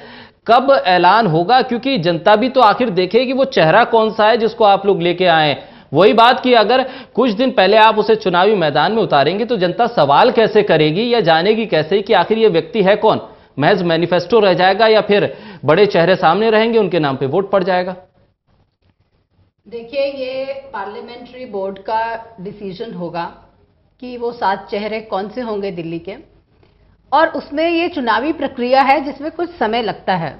कब ऐलान होगा? क्योंकि जनता भी तो आखिर देखेगी वो चेहरा कौन सा है जिसको आप लोग लेके आए। वही बात कि अगर कुछ दिन पहले आप उसे चुनावी मैदान में उतारेंगे तो जनता सवाल कैसे करेगी या जानेगी कैसे कि आखिर ये व्यक्ति है कौन? महज मैनिफेस्टो रह जाएगा या फिर बड़े चेहरे सामने रहेंगे, उनके नाम पे वोट पड़ जाएगा? देखिए, ये पार्लियामेंट्री बोर्ड का डिसीजन होगा कि वो 7 चेहरे कौन से होंगे दिल्ली के, और उसमें ये चुनावी प्रक्रिया है जिसमें कुछ समय लगता है।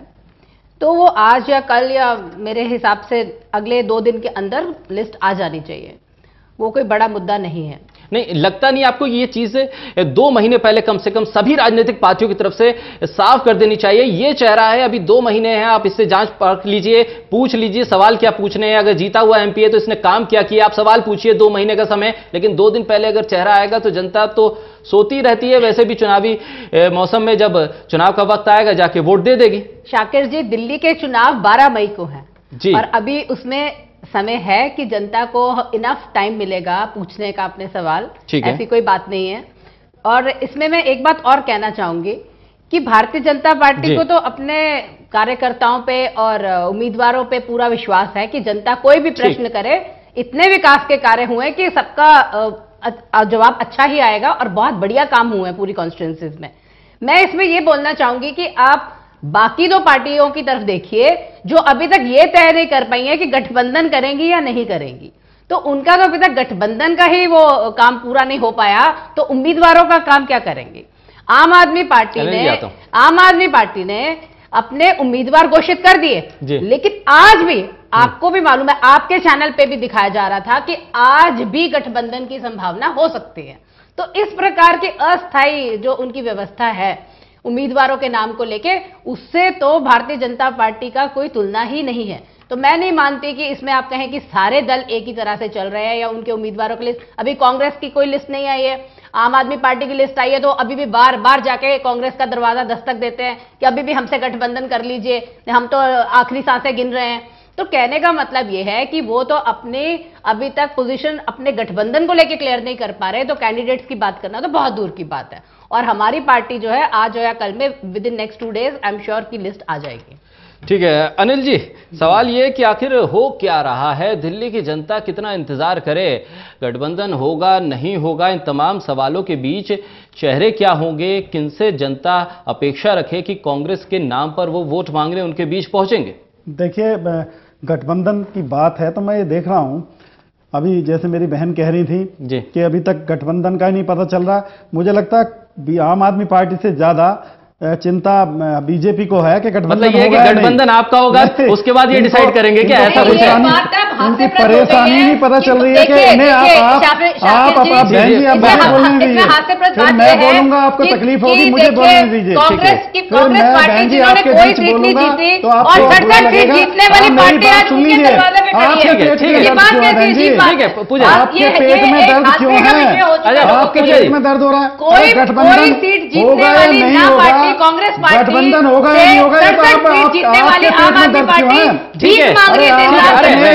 तो वो आज या कल या मेरे हिसाब से अगले 2 दिन के अंदर लिस्ट आ जानी चाहिए, वो कोई बड़ा मुद्दा नहीं है। नहीं लगता नहीं आपको ये चीज 2 महीने पहले कम से कम सभी राजनीतिक पार्टियों की तरफ से साफ कर देनी चाहिए? ये चेहरा है, अभी 2 महीने हैं, आप इससे जांच परख लीजिए, पूछ लीजिए सवाल क्या पूछने हैं। अगर जीता हुआ एमपी है तो इसने काम क्या किया, आप सवाल पूछिए। 2 महीने का समय, लेकिन 2 दिन पहले अगर चेहरा आएगा तो जनता तो सोती रहती है। वैसे भी चुनावी मौसम में जब चुनाव का वक्त आएगा जाके वोट दे देगी। शाकिर जी, दिल्ली के चुनाव 12 मई को है जी, और अभी उसमें समय है कि जनता को इनफ टाइम मिलेगा पूछने का अपने सवाल, ऐसी कोई बात नहीं है। और इसमें मैं एक बात और कहना चाहूंगी कि भारतीय जनता पार्टी को तो अपने कार्यकर्ताओं पे और उम्मीदवारों पे पूरा विश्वास है कि जनता कोई भी प्रश्न करे, इतने विकास के कार्य हुए कि सबका जवाब अच्छा ही आएगा और बहुत बढ़िया काम हुए हैं पूरी कॉन्स्टिट्यूंसीज में। मैं इसमें यह बोलना चाहूंगी कि आप बाकी 2 पार्टियों की तरफ देखिए जो अभी तक ये तय नहीं कर पाई है कि गठबंधन करेंगी या नहीं करेंगी। तो उनका तो अभी तक गठबंधन का ही वो काम पूरा नहीं हो पाया, तो उम्मीदवारों का काम क्या करेंगे? आम आदमी पार्टी ने अपने उम्मीदवार घोषित कर दिए, लेकिन आज भी आपको भी मालूम है, आपके चैनल पे भी दिखाया जा रहा था कि आज भी गठबंधन की संभावना हो सकती है। तो इस प्रकार की अस्थायी जो उनकी व्यवस्था है उम्मीदवारों के नाम को लेके, उससे तो भारतीय जनता पार्टी का कोई तुलना ही नहीं है। तो मैं नहीं मानती कि इसमें आप कहें कि सारे दल एक ही तरह से चल रहे हैं या उनके उम्मीदवारों की लिस्ट, अभी कांग्रेस की कोई लिस्ट नहीं आई है। आम आदमी पार्टी की लिस्ट आई है तो अभी भी बार बार जाके कांग्रेस का दरवाजा दस्तक देते हैं कि अभी भी हमसे गठबंधन कर लीजिए, हम तो आखिरी सांसें गिन रहे हैं। तो कहने का मतलब यह है कि वो तो अपने अभी तक पोजीशन अपने गठबंधन को लेकर क्लियर नहीं कर पा रहे, तो कैंडिडेट्स की बात करना तो बहुत दूर की बात है। और हमारी पार्टी जो है आज या कल में with in next 2 days I am sure की लिस्ट आ जाएगी। ठीक है अनिल जी, सवाल ये कि आखिर हो क्या रहा है, दिल्ली की जनता कितना इंतजार करे, गठबंधन होगा नहीं होगा, इन तमाम सवालों के बीच चेहरे क्या होंगे, किनसे जनता अपेक्षा रखे कि कांग्रेस के नाम पर वो वोट मांगने उनके बीच पहुंचेंगे? देखिए, गठबंधन की बात है तो मैं ये देख रहा हूं, अभी जैसे मेरी बहन कह रही थी कि अभी तक गठबंधन का ही नहीं पता चल रहा। मुझे लगता है आम आदमी पार्टी से ज्यादा चिंता बीजेपी को है कि गठबंधन मतलब ये कि गठबंधन आपका होगा, उसके बाद ये डिसाइड करेंगे कि ऐसा कुछ उनकी परेशानी नहीं पता चल रही है कि इन्हें आप बहन जी आप बोलने दीजिए, फिर मैं बोलूंगा आपको तकलीफ होगी, मुझे बोलने दीजिए। फिर मैं बहन जी आपके बीच बोलूंगा तो आपको बुरा लगेगा। मेरी बात सुन लीजिए, आपके पेट में दर्द क्यों है बहन जी? आपके पेट में दर्द क्यों है? आपके पेट में दर्द हो रहा है? गठबंधन होगा या नहीं होगा, कांग्रेस पार्टी गठबंधन होगा या नहीं होगा, ये तो आप जीतने वाली आम आदमी पार्टी भीख मांग रही थी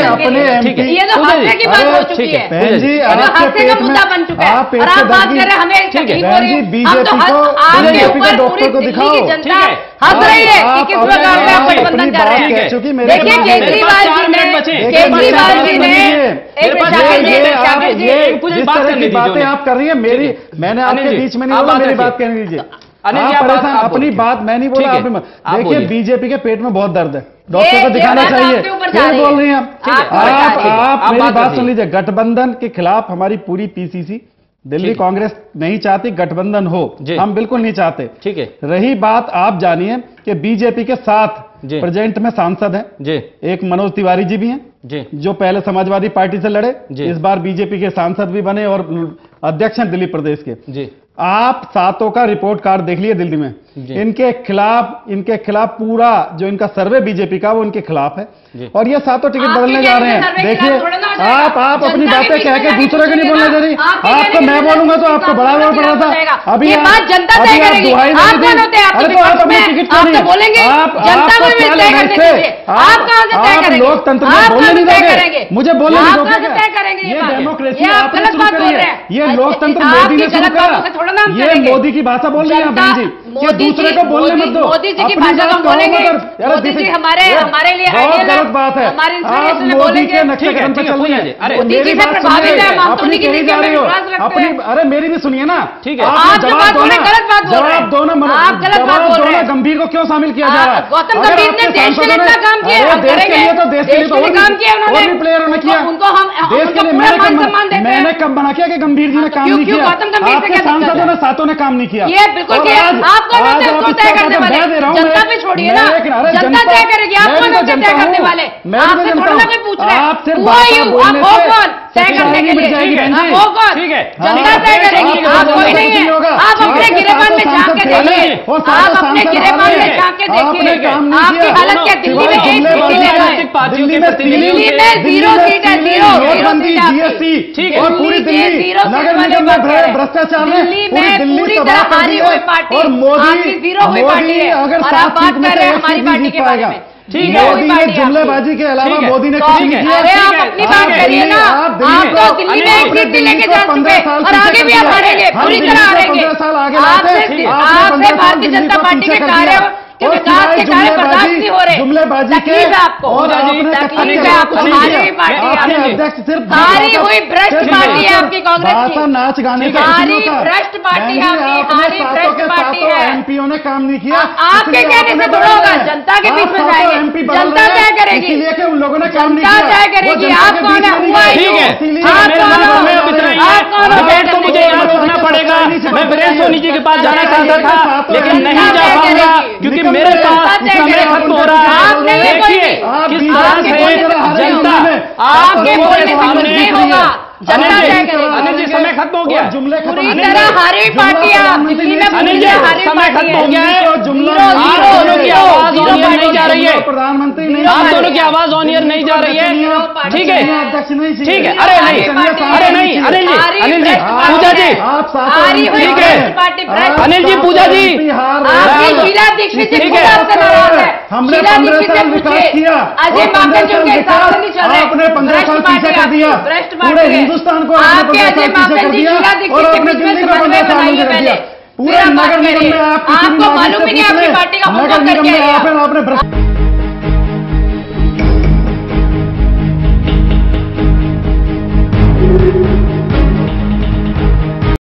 अपने एमपी, ये तो हादसे की बात हो चुकी है बहन जी, आपके पेट में बन चुका है। आप पेट और आप में बात दर्द कर रहे हैं हमें तकलीफ हो रही है, बीजेपी को बीजेपी डॉक्टर को दिखाओ, जनता हंस रही है कि किस प्रकार से आप गठबंधन कर रहे हैं। देखिए केजरीवाल जी ने जिस तरह की बातें आप कर रही है, मेरी मैंने आपके बीच में नहीं बोला, मेरी बात कहने दीजिए। आप परेशान, अपनी बात मैं नहीं बोला, आप देखिए बीजेपी के पेट में बहुत दर्द है, डॉक्टर को दिखाना चाहिए, फिर बोल रही हैं आप मेरी बात सुन लीजिए। गठबंधन के खिलाफ हमारी पूरी पीसीसी दिल्ली कांग्रेस नहीं चाहती गठबंधन हो, हम बिल्कुल नहीं चाहते। ठीक है, रही बात, आप जानिए कि बीजेपी के 7 प्रेजेंट में सांसद हैं, एक मनोज तिवारी जी भी हैं जो पहले समाजवादी पार्टी से लड़े, इस बार बीजेपी के सांसद भी बने और अध्यक्ष हैं दिल्ली प्रदेश के। आप 7 का रिपोर्ट कार्ड देख लिए दिल्ली में, इनके खिलाफ पूरा जो इनका सर्वे बीजेपी का वो इनके खिलाफ है, और ये 7 टिकट बदलने जा रहे हैं। देखिए आप अपनी बातें कह के दूसरे को नहीं बोलना चाहिए, आपको मैं बोलूंगा तो आपको बड़ा जोर पड़ रहा था। अभी आप दुहाई अरे तो आप अपनी टिकट क्यों नहीं, आप लोकतंत्र में बोलने नहीं दोगे, मुझे बोलने नहीं दोगे। ये डेमोक्रेसी आपने शुरू करी है, ये लोकतंत्र मोदी ने शुरू करा, ये मोदी की भाषा बोल रही है बहन जी, ये दूसरे को बोलने मत दो, मोदी जी की भाषा हम बोलेंगे, मोदी जी हमारे लिए बहुत गलत बात है। आप मोदी के नक्शे कदम पे चल रही है, मेरी बात सुनिए, अपनी कही जा रही हो अपनी, अरे मेरी भी सुनिए ना, ठीक है, आप जवाब दो ना, गंभीर को क्यों शामिल किया जा रहा है? गौतम गंभीर ने देश के लिए इतना काम किया, देश के लिए तो देश के लिए तो काम किया और भी प्लेयरों ने किया, उनको हम देश के लिए मैंने कब मना किया कि गंभीर जी ने काम नहीं किया? आपके सांसदों ने 7 ने काम नहीं किया। ये बिल्कुल आपको तय करने वाले, जनता पे छोड़िए ना, जनता तय करेगी, आप कौन होते तय करने वाले? आपसे थोड़ा कोई पूछ रहे हैं, आप हो कौन तय करने के लिए? आप हो कौन? जनता तय करेगी, आप कोई नहीं है। आप अपने गिरेबान में झांक के देखिए, आप अपने गिरेबान में झांक के देखिए, आपकी हालत क्या? दिल्ली में एक दिल्ली में 0 सीट है, 0 जीएसटी और पूरी दिल्ली नगर निगम में भ्रष्टाचार में पूरी तरह हारी हुई पार्टी और मोदी अगर 7 सीट में से 1 सीट जीत पाएगा। मोदी ने जुमलेबाजी के अलावा मोदी ने कुछ नहीं किया। अरे आप अपनी बात करिए ना, आप तो दिल्ली में 1 सीट लेके जा चुके और आगे भी आप हारेंगे, पूरी तरह हारेंगे। आपसे भारतीय जनता पार्टी के कार्य विकास के कार्य बर्दाश्त नहीं हो रहे, जुमलेबाजी के आपको तकलीफ है, आपको हारी हुई पार्टी, हारी हुई भ्रष्ट पार्टी है आपकी कांग्रेस की, नाच गाने का हारी भ्रष्ट पार्टी है आपकी, हारी भ्रष्ट पार्टी है। एमपीओ ने काम नहीं किया, आपके कहने से थोड़ा होगा, जनता के बीच में जाएंगे, जनता तय करेगी, इसलिए कि उन लोगों ने काम नहीं किया, जनता तय करेगी। आप कौन है? मुझे यहाँ रोकना पड़ेगा, मैं वीरेंद्र सोनी जी के पास जाना चाहता था लेकिन नहीं जा पाऊंगा क्योंकि मेरे पास समय खत्म हो रहा है। देखिए किस तरह से जनता आपके बोलने सामने होगा, जनता तय करेगी। अनिल जी समय खत्म हो गया। जुमले पूरी तरह हारी पार्टियां दिल्ली में अनिल जी समय खत्म हो गया है। आप दोनों की आवाज ऑन एयर नहीं जा रही है। प्रधानमंत्री नहीं, आप दोनों की आवाज ऑन एयर नहीं जा रही है। ठीक है, अध्यक्ष नहीं, ठीक है। अरे नहीं, अरे नहीं, अनिल जी, पूजा जी, हारी हुई ठीक है। पार्टी अनिल जी, पूजा जी, आपकी शीला दीक्षित जी खुद आपसे नाराज है। हमने शीला 15 दीक्षित साल से विकास पूछिए, किया अजय माकन के हिसाब से नहीं चल रहे। आपने 15 साल भ्रष्ट पीछे कर पार्टी दिया, आपकी, भ्रष्ट पूरे पार्टी है। हिंदुस्तान को आपके आपने 15 अजय साल पीछे माकन कर जी दिया शीला और दीक्षित के अपने बीच में दिल्ली को समन्वय 15 साल बनाइए कर पहले, दिया। फिर पूरे आप बात नगर निगम करिए। में आप किसी भी आपको नागरिक मालूम से ही नहीं पूछ आपकी लें, पार्टी का नगर मुद्दा निगम करके में आई है। आपने